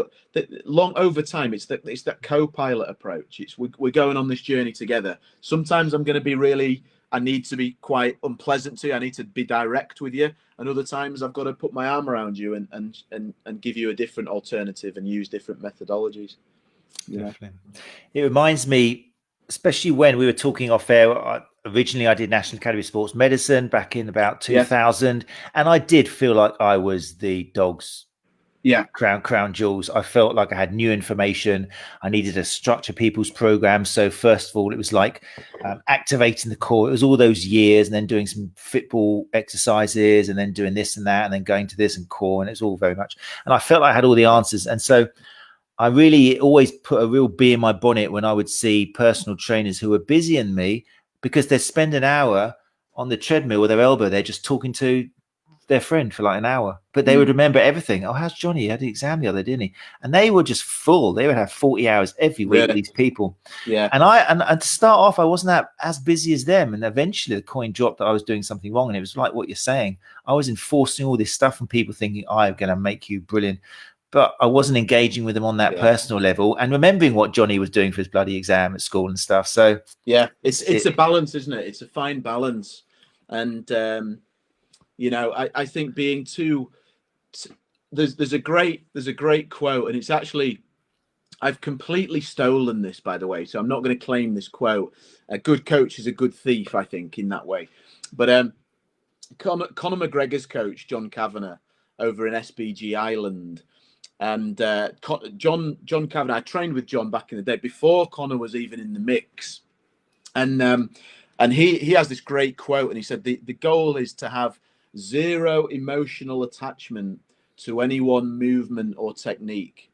Long over time. It's that co-pilot approach. It's we're going on this journey together. Sometimes I'm going to be I need to be quite unpleasant to you. I need to be direct with you, and other times I've got to put my arm around you and give you a different alternative and use different methodologies. Definitely. It reminds me, especially when we were talking off air. Originally, I did National Academy of Sports Medicine back in about 2000, and I did feel like I was the dog's crown jewels. I felt like I had new information. I needed to structure people's programs. So first of all, it was like activating the core. It was all those years, and then doing some football exercises, and then doing this and that, and then going to this and core, and it's all very much. And I felt like I had all the answers, and so I really always put a real bee in my bonnet when I would see personal trainers who were busier than me, because they spend an hour on the treadmill with their elbow. They're just talking to their friend for like an hour, but they would remember everything. Oh, how's Johnny? He had the exam the other day, didn't he? And they were just full. They would have 40 hours every week with these people. Yeah. And to start off, I wasn't as busy as them. And eventually the coin dropped that I was doing something wrong. And it was like what you're saying. I was enforcing all this stuff on people, thinking, I'm going to make you brilliant. But I wasn't engaging with them on that personal level and remembering what Johnny was doing for his bloody exam at school and stuff. So it's a balance, isn't it? It's a fine balance. And I think being there's a great quote, and it's actually, I've completely stolen this, by the way, so I'm not going to claim this quote. A good coach is a good thief, I think, in that way. But Conor McGregor's coach, John Kavanagh, over in SBG Ireland, and John Kavanagh, I trained with John back in the day before Conor was even in the mix, and he has this great quote, and he said the goal is to have zero emotional attachment to any one movement or technique.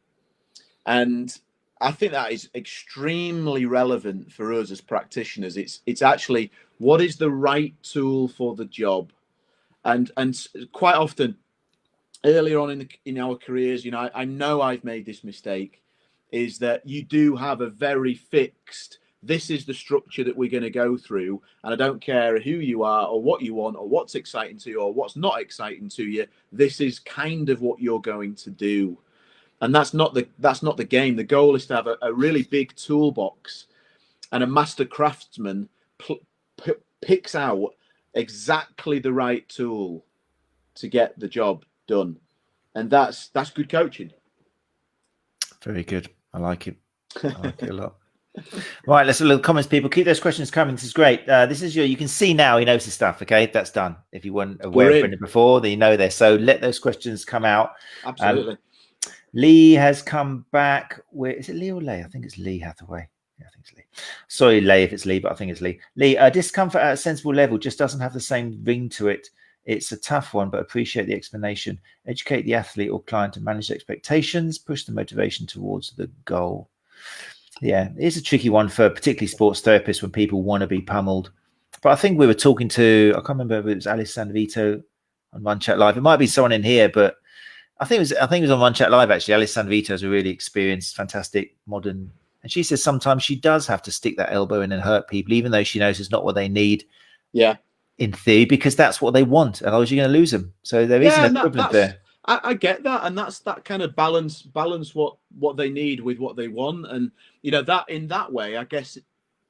And I think that is extremely relevant for us as practitioners. It's actually, what is the right tool for the job? And quite often earlier on in our careers, I know I've made this mistake, is that you do have a very fixed, this is the structure that we're going to go through, and I don't care who you are or what you want or what's exciting to you or what's not exciting to you, this is kind of what you're going to do. And that's not the game. The goal is to have a really big toolbox, and a master craftsman picks out exactly the right tool to get the job done. And that's good coaching. Very good. I like it. I like it a lot. Right, let's have a little comments, people. Keep those questions coming. This is great. This is you can see now he knows his stuff. Okay, that's done. If you weren't aware of Brendan before, then you know this. So let those questions come out. Absolutely. Lee has come back. Is it Lee or Leigh? I think it's Lee Hathaway. Yeah, I think it's Lee. Sorry, Leigh, if it's Lee, but I think it's Lee. Lee, discomfort at a sensible level just doesn't have the same ring to it. It's a tough one, but appreciate the explanation. Educate the athlete or client to manage expectations, push the motivation towards the goal. Yeah, it's a tricky one for particularly sports therapists when people want to be pummeled. But I think we were talking to, I can't remember if it was Alice Sanvito on Run Chat Live. It might be someone in here, but I think it was on Run Chat Live actually. Alice Sanvito is a really experienced, fantastic, modern, and she says sometimes she does have to stick that elbow in and hurt people, even though she knows it's not what they need. Yeah. In theory, because that's what they want, otherwise you're going to lose them. So there is an equivalent there. I get that, and that's that kind of balance what they need with what they want, and that in that way, I guess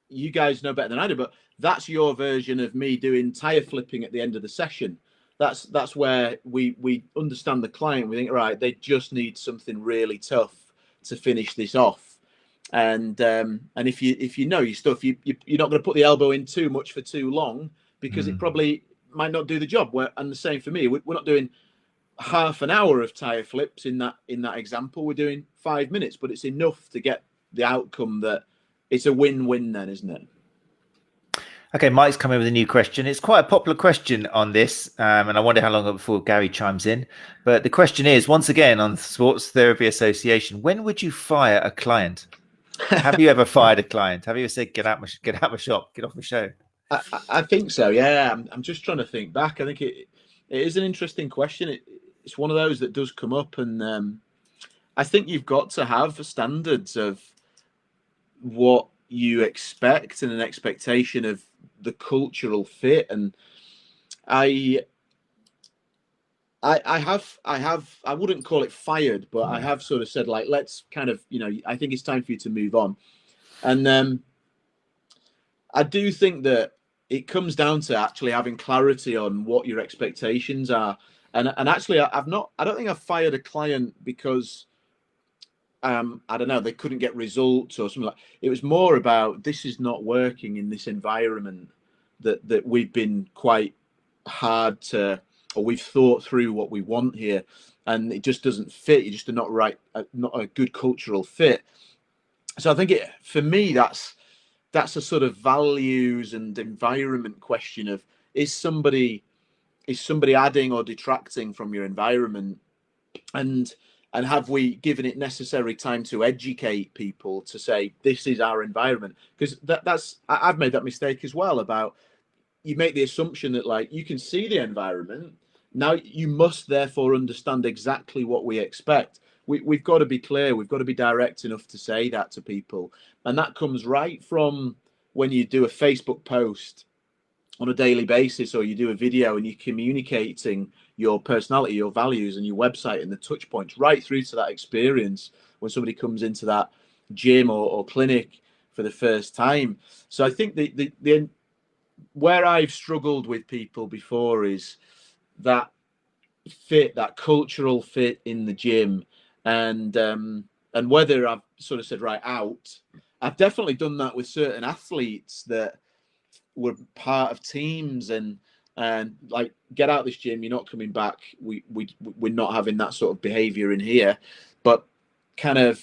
you guys know better than I do, but that's your version of me doing tire flipping at the end of the session. That's where we understand the client. We think, right, they just need something really tough to finish this off, and if you know your stuff, you're not going to put the elbow in too much for too long, because it probably might not do the job. And the same for me. We're not doing half an hour of tire flips in that example. We're doing 5 minutes, but it's enough to get the outcome that it's a win-win then, isn't it? Okay, Mike's coming with a new question. It's quite a popular question on this, and I wonder how long before Gary chimes in. But the question is, once again, on Sports Therapy Association, when would you fire a client? Have you ever fired a client? Have you ever said, get out my shop, get off my show? I think so, yeah. I'm just trying to think back. I think it is an interesting question. It's one of those that does come up, and I think you've got to have standards of what you expect and an expectation of the cultural fit. And I I wouldn't call it fired, but I have sort of said, like, let's kind of, I think it's time for you to move on. And I do think that it comes down to actually having clarity on what your expectations are. And actually, I don't think I've fired a client because I don't know, they couldn't get results or something like. It was more about, this is not working in this environment that we've been quite hard to, or we've thought through what we want here, and it just doesn't fit. You're just not right, not a good cultural fit. So I think for me, that's a sort of values and environment question of, is somebody adding or detracting from your environment, and have we given it necessary time to educate people to say, this is our environment? Because I've made that mistake as well. About, you make the assumption that, like, you can see the environment, now you must therefore understand exactly what we expect. We've got to be clear, we've got to be direct enough to say that to people. And that comes right from when you do a Facebook post on a daily basis, or you do a video and you're communicating your personality, your values, and your website and the touch points right through to that experience when somebody comes into that gym or clinic for the first time. So I think the where I've struggled with people before is that fit, that cultural fit in the gym, and whether I've sort of said, right, out. I've definitely done that with certain athletes that were part of teams, and like, get out of this gym, you're not coming back. We're not having that sort of behavior in here. But kind of,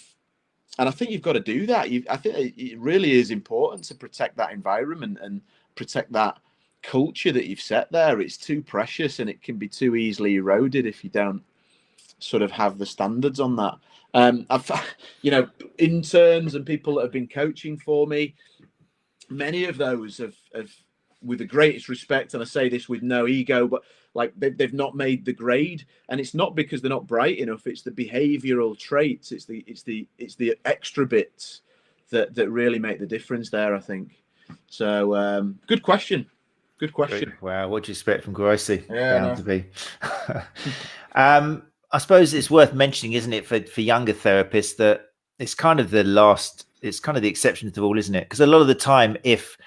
and I think you've got to do that. I think it really is important to protect that environment and protect that culture that you've set there. It's too precious, and it can be too easily eroded if you don't sort of have the standards on that. I've interns and people that have been coaching for me, many of those have, with the greatest respect, and I say this with no ego, but like, they've not made the grade, and it's not because they're not bright enough. It's the behavioural traits. It's the extra bits that really make the difference there, I think. So good question. Good question. Great. Wow, what do you expect from Gracie? Yeah, Bound to be. I suppose it's worth mentioning, isn't it, for younger therapists, that it's kind of the exception to the rule, isn't it? Because a lot of the time, if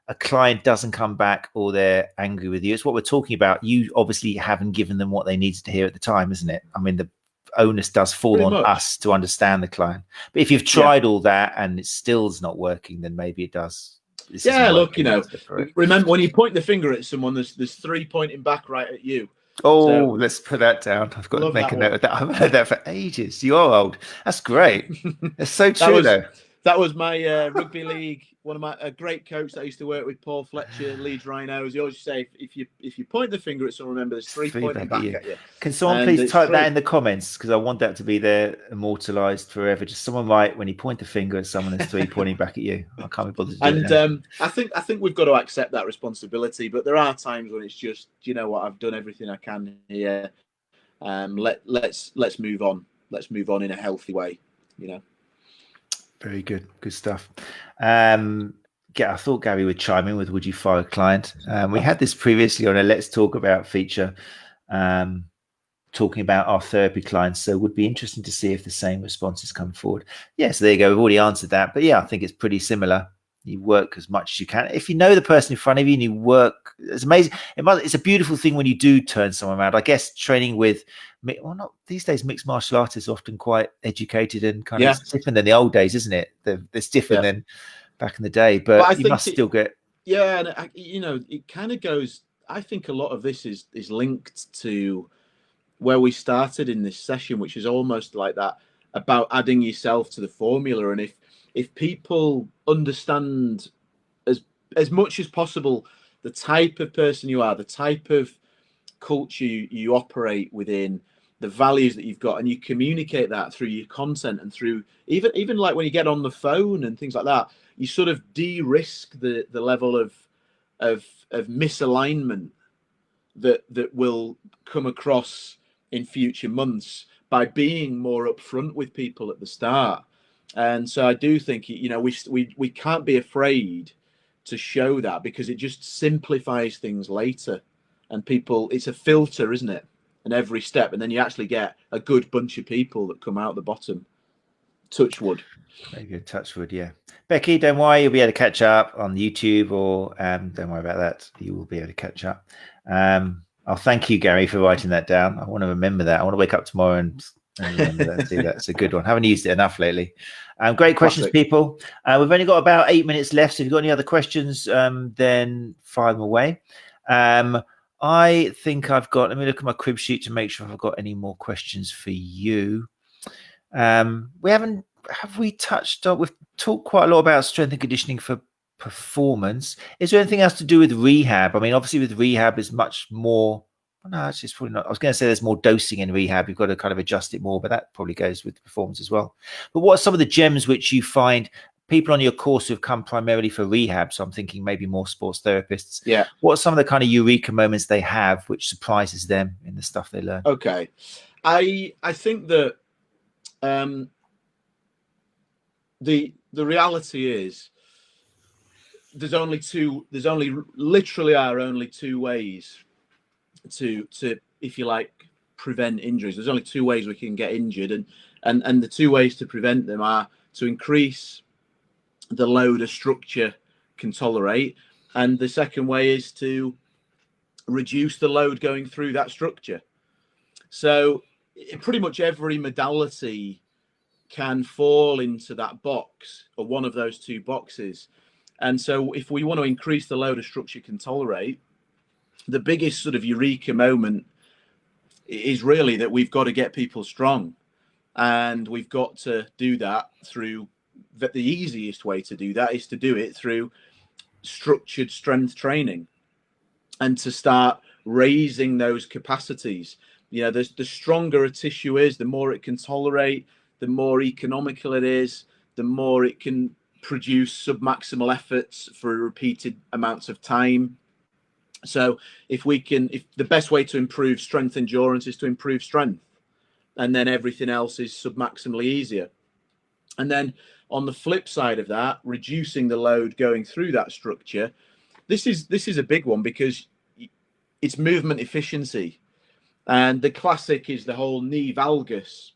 a client doesn't come back or they're angry with you, it's what we're talking about. You obviously haven't given them what they needed to hear at the time, isn't it? I mean, the onus does fall Pretty on much. us to understand the client. But if you've tried all that and it still's not working, then maybe it does. Look, remember, when you point the finger at someone, there's 3 pointing back right at you. Oh, so, let's put that down. I've got to make a note of that. I've heard that for ages. You are old. That's great. It's so true, though. That was my rugby league. One of a great coach that I used to work with, Paul Fletcher, Leeds Rhinos. He always say, if you point the finger at someone, remember there's 3 pointing back at you. Can someone please type that in the comments, because I want that to be there, immortalized forever. Just someone write, when you point the finger at someone, there's 3 pointing back at you. I can't be bothered to do it. And I think we've got to accept that responsibility. But there are times when it's just, you know what, I've done everything I can here. Let's move on. Let's move on in a healthy way. Very good. Good stuff. I thought Gary would chime in with, would you fire a client? We had this previously on a Let's Talk About feature, talking about our therapy clients. So it would be interesting to see if the same responses come forward. Yeah, so there you go. We've already answered that. But yeah, I think it's pretty similar. You work as much as you can. If you know the person in front of you and you work, it's amazing. It's a beautiful thing when you do turn someone around. I guess training with, well, not these days, mixed martial artists are often quite educated and kind of different than the old days, isn't it? It's different than back in the day, but you must still get. Yeah, and it kind of goes. I think a lot of this is linked to where we started in this session, which is almost like that, about adding yourself to the formula. And if people understand as much as possible the type of person you are, the type of culture you operate within, the values that you've got, and you communicate that through your content and through even like when you get on the phone and things like that, you sort of de-risk the level of misalignment that will come across in future months by being more upfront with people at the start. And so I do think, we can't be afraid to show that, because it just simplifies things later. and people, it's a filter, isn't it? And every step, and then you actually get a good bunch of people that come out the bottom. Touch wood. Very good. Touch wood, yeah. Becky, don't worry, you'll be able to catch up on YouTube, or don't worry about that. You will be able to catch up. I'll thank you, Gary, for writing that down. I want to remember that. I want to wake up tomorrow and remember that too. That's a good one. Haven't used it enough lately. Great questions, people. We've only got about 8 minutes left. So if you've got any other questions, then fire them away. I think I've got, let me look at my crib sheet to make sure I've got any more questions for you. Have we touched on, we've talked quite a lot about strength and conditioning for performance. Is there anything else to do with rehab? I mean, obviously with rehab is much more, no, actually it's probably not. I was going to say there's more dosing in rehab. You've got to kind of adjust it more, but that probably goes with the performance as well. But what are some of the gems which you find people on your course who've come primarily for rehab? So I'm thinking maybe more sports therapists. Yeah. What are some of the kind of eureka moments they have which surprises them in the stuff they learn? Okay. I think that the reality is there's only literally only two ways to if you like prevent injuries. There's only two ways we can get injured, and the two ways to prevent them are to increase the load a structure can tolerate, and the second way is to reduce the load going through that structure. So pretty much every modality can fall into that box, or one of those two boxes. And so if we want to increase the load a structure can tolerate, the biggest sort of eureka moment is really that we've got to get people strong, and we've got to do that through the easiest way to do that is to do it through structured strength training, and to start raising those capacities. You know, the stronger a tissue is, the more it can tolerate, the more economical it is, the more it can produce submaximal efforts for repeated amounts of time. So if the best way to improve strength endurance is to improve strength, and then everything else is submaximally easier. And then on the flip side of that, reducing the load going through that structure, this is a big one, because it's movement efficiency. And the classic is the whole knee valgus,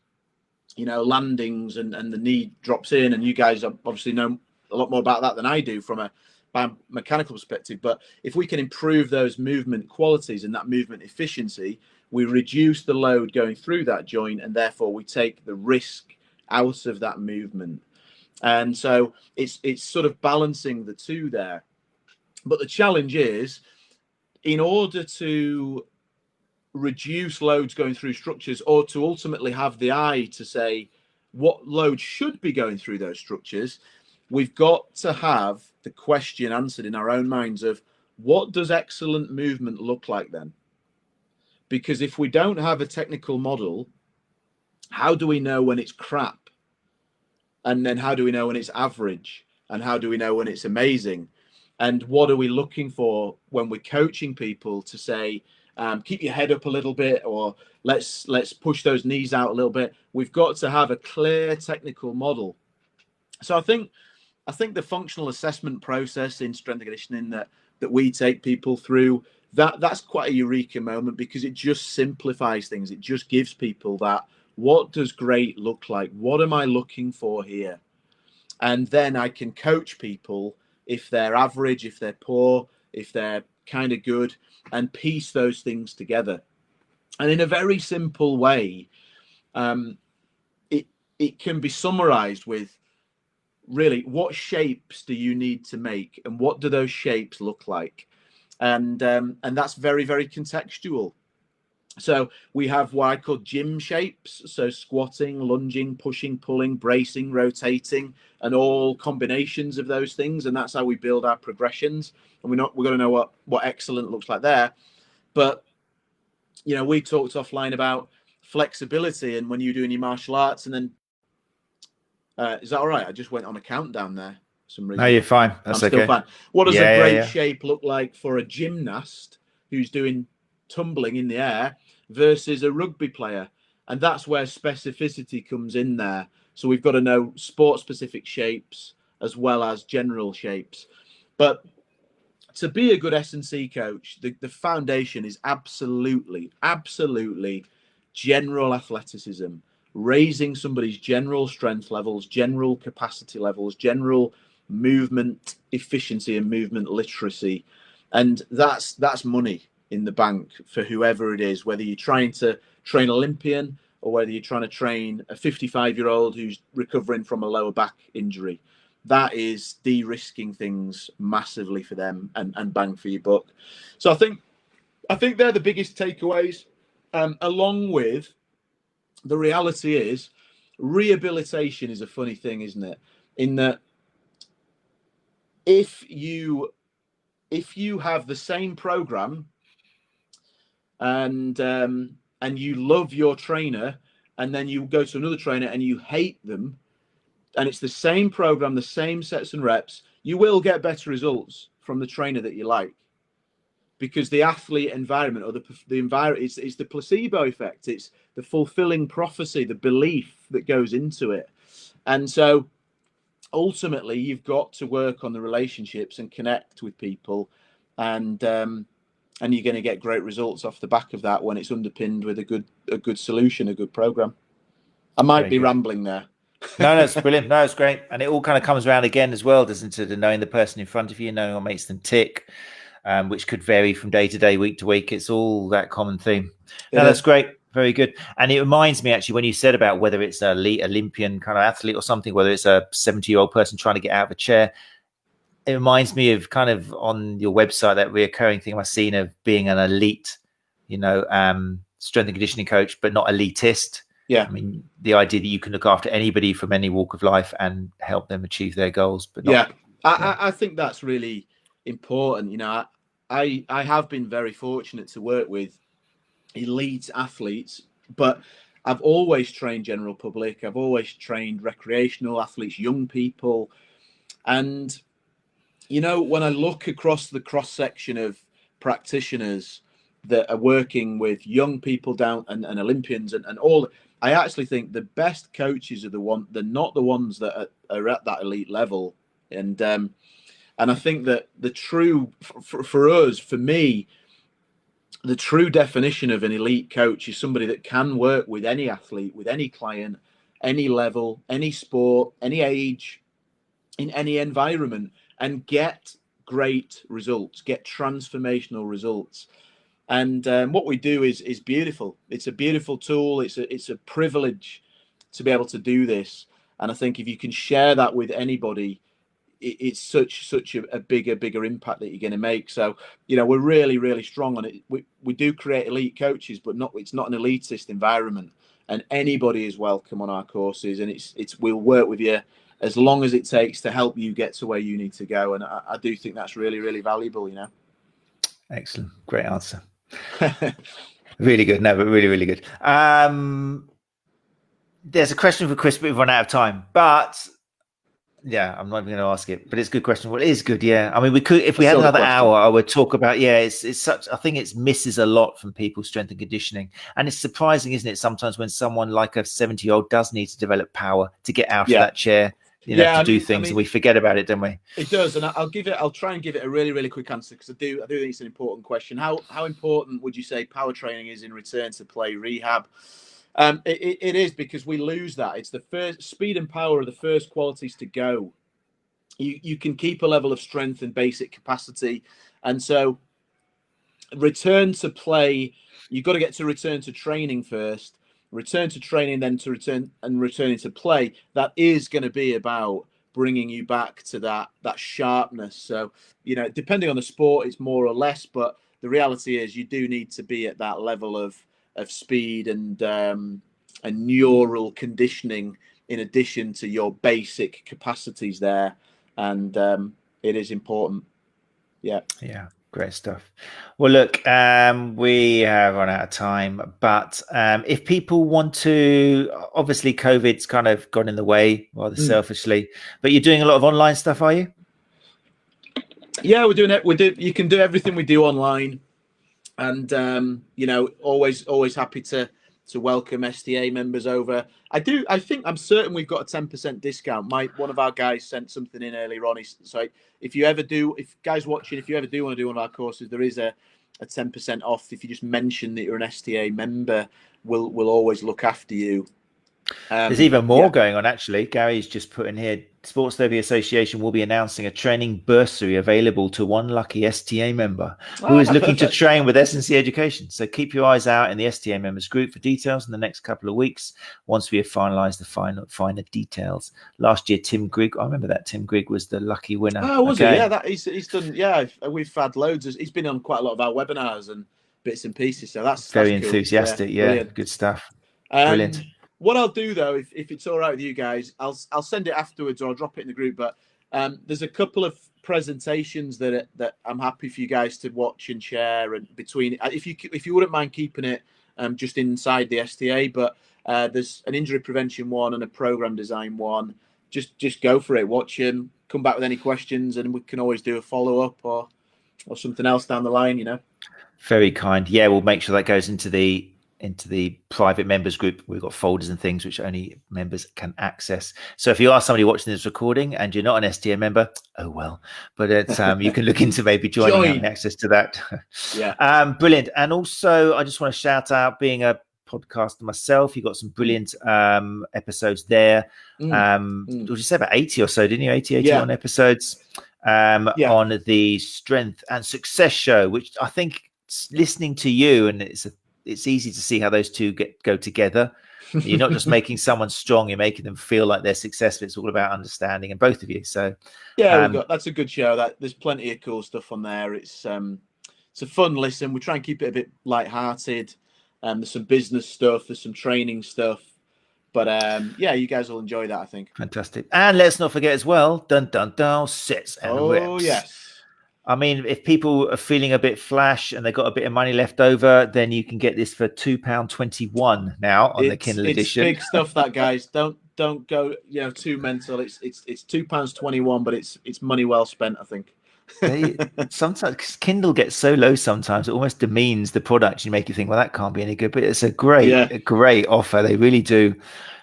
you know, landings and the knee drops in, and you guys obviously know a lot more about that than I do from a biomechanical perspective. But if we can improve those movement qualities and that movement efficiency, we reduce the load going through that joint, and therefore we take the risk out of that movement. And so it's sort of balancing the two there. But the challenge is, in order to reduce loads going through structures, or to ultimately have the eye to say what load should be going through those structures, we've got to have the question answered in our own minds of what does excellent movement look like then? Because if we don't have a technical model, how do we know when it's crap? And then how do we know when it's average? And how do we know when it's amazing? And what are we looking for when we're coaching people to say, keep your head up a little bit, or let's push those knees out a little bit? We've got to have a clear technical model. So I think the functional assessment process in strength and conditioning that we take people through, that's quite a eureka moment, because it just simplifies things. It just gives people that, what does great look like? What am I looking for here? And then I can coach people if they're average, if they're poor, if they're kind of good, and piece those things together. And in a very simple way, it can be summarized with, really, what shapes do you need to make, and what do those shapes look like? And that's very, very contextual. So we have what I call gym shapes. So squatting, lunging, pushing, pulling, bracing, rotating, and all combinations of those things. And that's how we build our progressions. And we're going to know what excellent looks like there. But, you know, we talked offline about flexibility, and when you're doing your martial arts, and then, is that all right? I just went on a countdown there for some reason. No, you're fine. That's I'm okay. still fine. What does a great shape look like for a gymnast who's doing tumbling in the air versus a rugby player? And that's where specificity comes in there. So we've got to know sport specific shapes as well as general shapes. But to be a good S&C coach, the foundation is absolutely general athleticism, raising somebody's general strength levels, general capacity levels, general movement efficiency and movement literacy. And that's money in the bank for whoever it is, whether you're trying to train Olympian or whether you're trying to train a 55-year-old who's recovering from a lower back injury. That is de-risking things massively for them and bang for your buck. So I think they're the biggest takeaways, along with the reality is rehabilitation is a funny thing, isn't it? In that if you have the same program and you love your trainer, and then you go to another trainer and you hate them, and it's the same program, the same sets and reps, you will get better results from the trainer that you like, because the athlete environment or the environment, it's the placebo effect, it's the fulfilling prophecy, the belief that goes into it. And so ultimately you've got to work on the relationships and connect with people, and you're going to get great results off the back of that when it's underpinned with a good solution, a good program. I might be rambling there. No, it's brilliant. No, it's great. And it all kind of comes around again as well, doesn't it? Knowing the person in front of you, knowing what makes them tick, which could vary from day to day, week to week. It's all that common theme. No, that's great. Very good. And it reminds me, actually, when you said about whether it's an elite Olympian kind of athlete or something, whether it's a 70-year-old person trying to get out of a chair, it reminds me of kind of on your website, that reoccurring thing I've seen of being an elite, strength and conditioning coach, but not elitist. Yeah. I mean, the idea that you can look after anybody from any walk of life and help them achieve their goals. But not, I think that's really important. I have been very fortunate to work with elite athletes, but I've always trained general public. I've always trained recreational athletes, young people. And, when I look across the cross section of practitioners that are working with young people down and Olympians and all, I actually think the best coaches are they're not the ones that are at that elite level. And I think that the true, for me, the true definition of an elite coach is somebody that can work with any athlete, with any client, any level, any sport, any age, in any environment, and get great results, get transformational results. And what we do is beautiful. It's a beautiful tool. It's a privilege to be able to do this. And I think if you can share that with anybody, it's such a bigger impact that you're going to make. So, we're really, really strong on it. We do create elite coaches, but it's not an elitist environment, and anybody is welcome on our courses. And we'll work with you as long as it takes to help you get to where you need to go. And I do think that's really, really valuable, Excellent. Great answer. Really good. No, but really, really good. There's a question for Chris, but we've run out of time. But yeah, I'm not even going to ask it. But it's a good question. Well, it is good. Yeah. I mean, we could, if we had another hour, I would talk about. Yeah, it's such. I think it misses a lot from people's strength and conditioning, and it's surprising, isn't it? Sometimes when someone like a 70-year-old does need to develop power to get out of that chair, to do things, and we forget about it, don't we? It does, and I'll try and give it a really, really quick answer, because I do think it's an important question. How important would you say power training is in return to play rehab? It is, because we lose that. It's the first. Speed and power are the first qualities to go. You can keep a level of strength and basic capacity, and so return to play. You've got to get to return to training first. Return to training, then to returning to play. That is going to be about bringing you back to that sharpness. So, depending on the sport, it's more or less, but the reality is you do need to be at that level of speed and neural conditioning, in addition to your basic capacities there. And it is important. Yeah. Great stuff. Well, look, we have run out of time, but if people want to, obviously COVID's kind of gone in the way rather selfishly, but you're doing a lot of online stuff, are you? Yeah, we're doing it. You can do everything we do online, and always happy to to welcome STA members over. I'm certain we've got a 10% discount. One of our guys sent something in earlier on. So if guys watching, if you ever do want to do one of our courses, there is a 10% off. If you just mention that you're an STA member, we'll always look after you. There's even more going on, actually. Gary's just put in here, Sports Therapy Association will be announcing a training bursary available to one lucky STA member who is looking to train with S&C Education. So keep your eyes out in the STA members group for details in the next couple of weeks once we have finalized the finer details. Last year, Tim Grigg, I remember that Tim Grigg was the lucky winner. Oh, was he? Yeah, he's done. Yeah, we've had loads. He's been on quite a lot of our webinars and bits and pieces. So that's very cool. Enthusiastic. Yeah, good stuff. Brilliant. What I'll do though, if it's all right with you guys, I'll send it afterwards or I'll drop it in the group. But there's a couple of presentations that I'm happy for you guys to watch and share, and between if you wouldn't mind keeping it just inside the STA. But there's an injury prevention one and a program design one. Just go for it. Watch them. Come back with any questions, and we can always do a follow up or something else down the line. You know. Very kind. Yeah, we'll make sure that goes into the private members group. We've got folders and things which only members can access. So if you are somebody watching this recording and you're not an STA member, oh well, but it's you can look into maybe joining having access to that. Yeah. Brilliant. And also I just want to shout out, being a podcaster myself, you got some brilliant episodes there. Would you say about 80 or so, didn't you? 81 episodes on the Strength and Success show, which I think, listening to you, and it's easy to see how those two go together. You're not just making someone strong, you're making them feel like they're successful. It's all about understanding, and both of you. So that's a good show. That there's plenty of cool stuff on there. It's a fun listen. We try and keep it a bit light-hearted. There's some business stuff, there's some training stuff. But you guys will enjoy that, I think. Fantastic. And let's not forget as well, sets and reps. Oh, yes. I mean, if people are feeling a bit flash and they've got a bit of money left over, then you can get this for £2.21 now on the Kindle edition. It's big stuff, that, guys. Don't go too mental. It's £2.21, but it's money well spent, I think. Sometimes Kindle gets so low sometimes it almost demeans the product. You make you think, well, that can't be any good, but it's a great offer. They really do.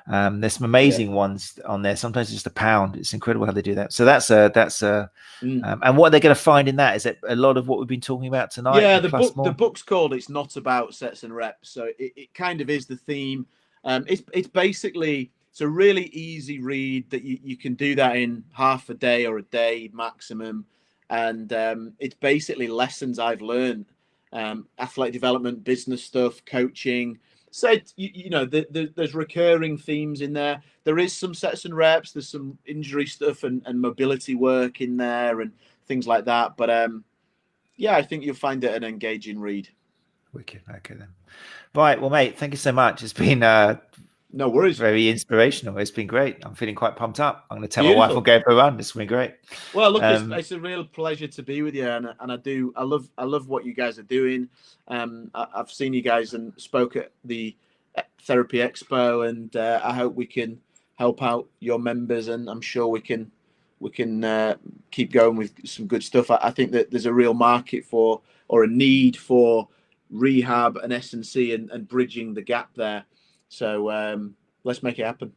There's some amazing ones on there. Sometimes it's just £1. It's incredible how they do that. So and what they're going to find in that is that a lot of what we've been talking about tonight. Yeah, the book's called "It's Not About Sets and Reps," so it kind of is the theme. It's basically, it's a really easy read that you can do that in half a day or a day maximum, and it's basically lessons I've learned, athletic development, business stuff, coaching. So there's recurring themes in there. There is some sets and reps. There's some injury stuff and mobility work in there and things like that. But I think you'll find it an engaging read. Wicked. Okay then. Right. Well, mate, thank you so much. It's been no worries. Very inspirational. It's been great. I'm feeling quite pumped up. I'm going to tell my wife we'll go for a run. It's been great. Well, look, it's a real pleasure to be with you, and I love what you guys are doing. I've seen you guys and spoke at the Therapy Expo, and I hope we can help out your members, and I'm sure we can keep going with some good stuff. I think that there's a real market for, or a need for, rehab and S&C and bridging the gap there. So let's make it happen.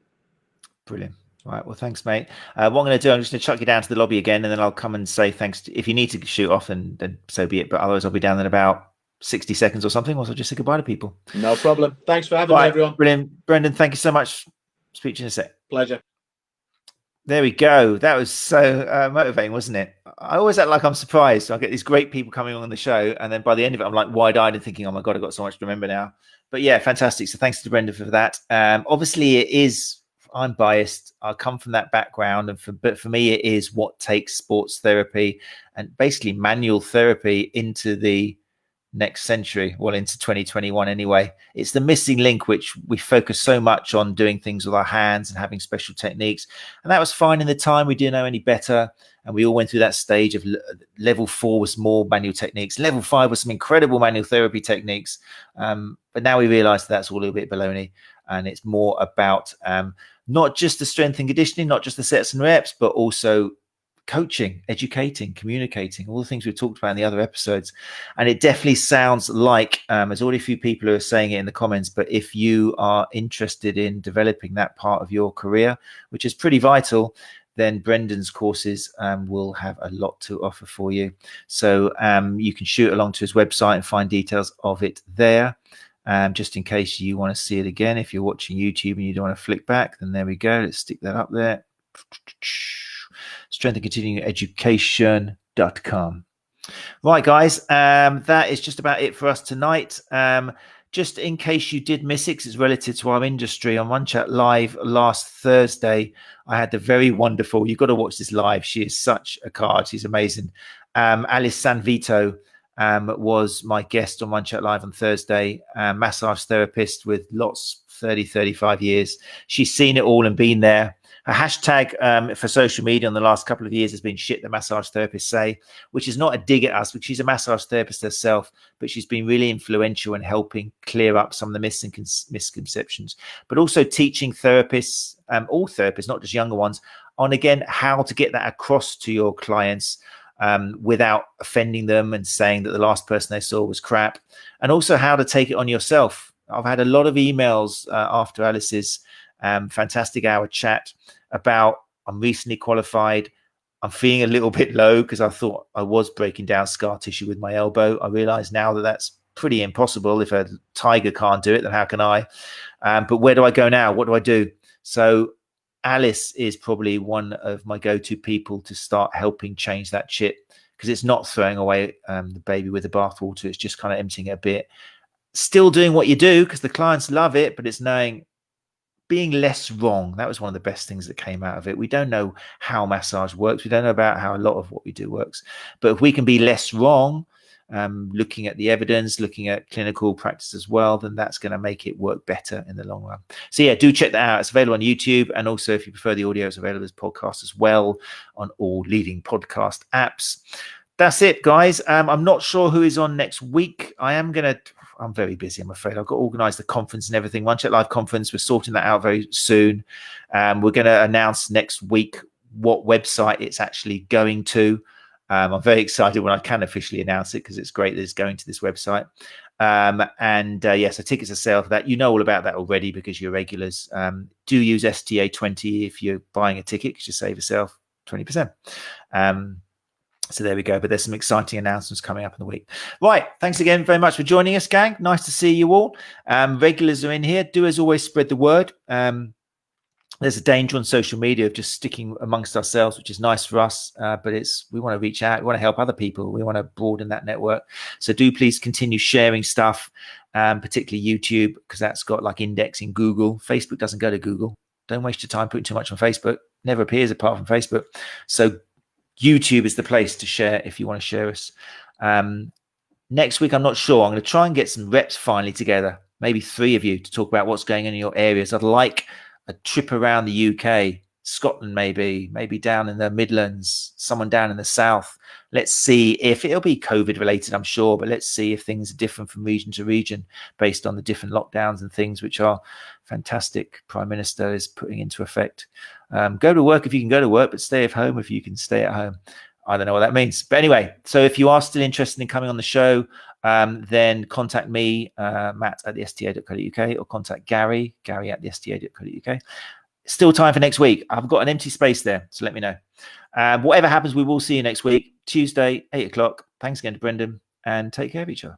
Brilliant. Right. Well, thanks, mate. What I'm going to do, I'm just going to chuck you down to the lobby again, and then I'll come and say thanks. If you need to shoot off, then so be it. But otherwise, I'll be down in about 60 seconds or something. Or I'll just say goodbye to people. No problem. Thanks for having me, everyone. Brilliant. Brendan, thank you so much. Speak to you in a sec. Pleasure. There we go. That was so motivating, wasn't it? I always act like I'm surprised. I get these great people coming on the show, and then by the end of it, I'm like wide-eyed and thinking, oh my God, I've got so much to remember now. But yeah, fantastic. So thanks to Brendan for that. Obviously, I'm biased. I come from that background, but for me, it is what takes sports therapy and basically manual therapy into the next century, well, into 2021 anyway. It's the missing link, which we focus so much on doing things with our hands and having special techniques. And that was fine in the time. We didn't know any better. And we all went through that stage of level 4 was more manual techniques. Level 5 was some incredible manual therapy techniques. But now we realize that's all a little bit baloney. And it's more about not just the strength and conditioning, not just the sets and reps, but also coaching, educating, communicating, all the things we've talked about in the other episodes. And it definitely sounds like, there's already a few people who are saying it in the comments, but if you are interested in developing that part of your career, which is pretty vital, then Brendan's courses will have a lot to offer for you. So you can shoot along to his website and find details of it there. Just in case you want to see it again. If you're watching YouTube and you don't want to flick back, then there we go. Let's stick that up there. Strength and Continuing Education.com. Right, guys, that is just about it for us tonight. Just in case you did miss it, because it's relative to our industry, on Run Chat Live last Thursday, I had the very wonderful, you've got to watch this live. She is such a card. She's amazing. Alice Sanvito was my guest on Run Chat Live on Thursday, massage therapist with 35 years. She's seen it all and been there. Her hashtag for social media in the last couple of years has been shit the massage therapists say, which is not a dig at us, because she's a massage therapist herself, but she's been really influential in helping clear up some of the misconceptions, but also teaching therapists, all therapists, not just younger ones, on, again, how to get that across to your clients without offending them and saying that the last person they saw was crap, and also how to take it on yourself. I've had a lot of emails after Alice's fantastic hour chat about, I'm recently qualified, I'm feeling a little bit low because I thought I was breaking down scar tissue with my elbow. I realize now that that's pretty impossible. If a tiger can't do it, then how can I? But where do I go now? What do I do? So Alice is probably one of my go-to people to start helping change that shit, because it's not throwing away the baby with the bathwater. It's just kind of emptying it a bit. Still doing what you do because the clients love it, but it's knowing, being less wrong. That was one of the best things that came out of it. We don't know how massage works. We don't know about how a lot of what we do works. But if we can be less wrong, looking at the evidence, looking at clinical practice as well, then that's going to make it work better in the long run. So yeah, do check that out. It's available on YouTube. And also, if you prefer the audio, it's available as podcast as well on all leading podcast apps. That's it, guys. I'm not sure who is on next week. I'm very busy, I'm afraid. I've got to organize the conference and everything. Run Chat Live conference, we're sorting that out very soon. We're going to announce next week what website it's actually going to. I'm very excited when I can officially announce it, because it's great that it's going to this website. So tickets are sale for that. You know all about that already because you're regulars. Do use STA 20 if you're buying a ticket, because you save yourself 20%. So there we go. But there's some exciting announcements coming up in the week. Right. Thanks again very much for joining us, gang. Nice to see you all. Regulars are in here. Do, as always, spread the word. There's a danger on social media of just sticking amongst ourselves, which is nice for us. But we want to reach out. We want to help other people. We want to broaden that network. So do please continue sharing stuff, particularly YouTube, because that's got like indexing Google. Facebook doesn't go to Google. Don't waste your time putting too much on Facebook. Never appears apart from Facebook. So YouTube is the place to share if you want to share us. Next week, I'm not sure. I'm going to try and get some reps finally together, maybe 3 of you, to talk about what's going on in your areas. I'd like a trip around the UK, Scotland, maybe down in the Midlands, someone down in the South. Let's see if it'll be COVID related, I'm sure, but let's see if things are different from region to region based on the different lockdowns and things, which our fantastic Prime Minister is putting into effect. Go to work if you can go to work, but stay at home if you can stay at home. I don't know what that means. But anyway, so if you are still interested in coming on the show, then contact me, Matt at the STA.co.uk, or contact Gary at the STA.co.uk. Still time for next week. I've got an empty space there, so let me know. Whatever happens, we will see you next week, Tuesday, 8 o'clock. Thanks again to Brendan, and take care of each other.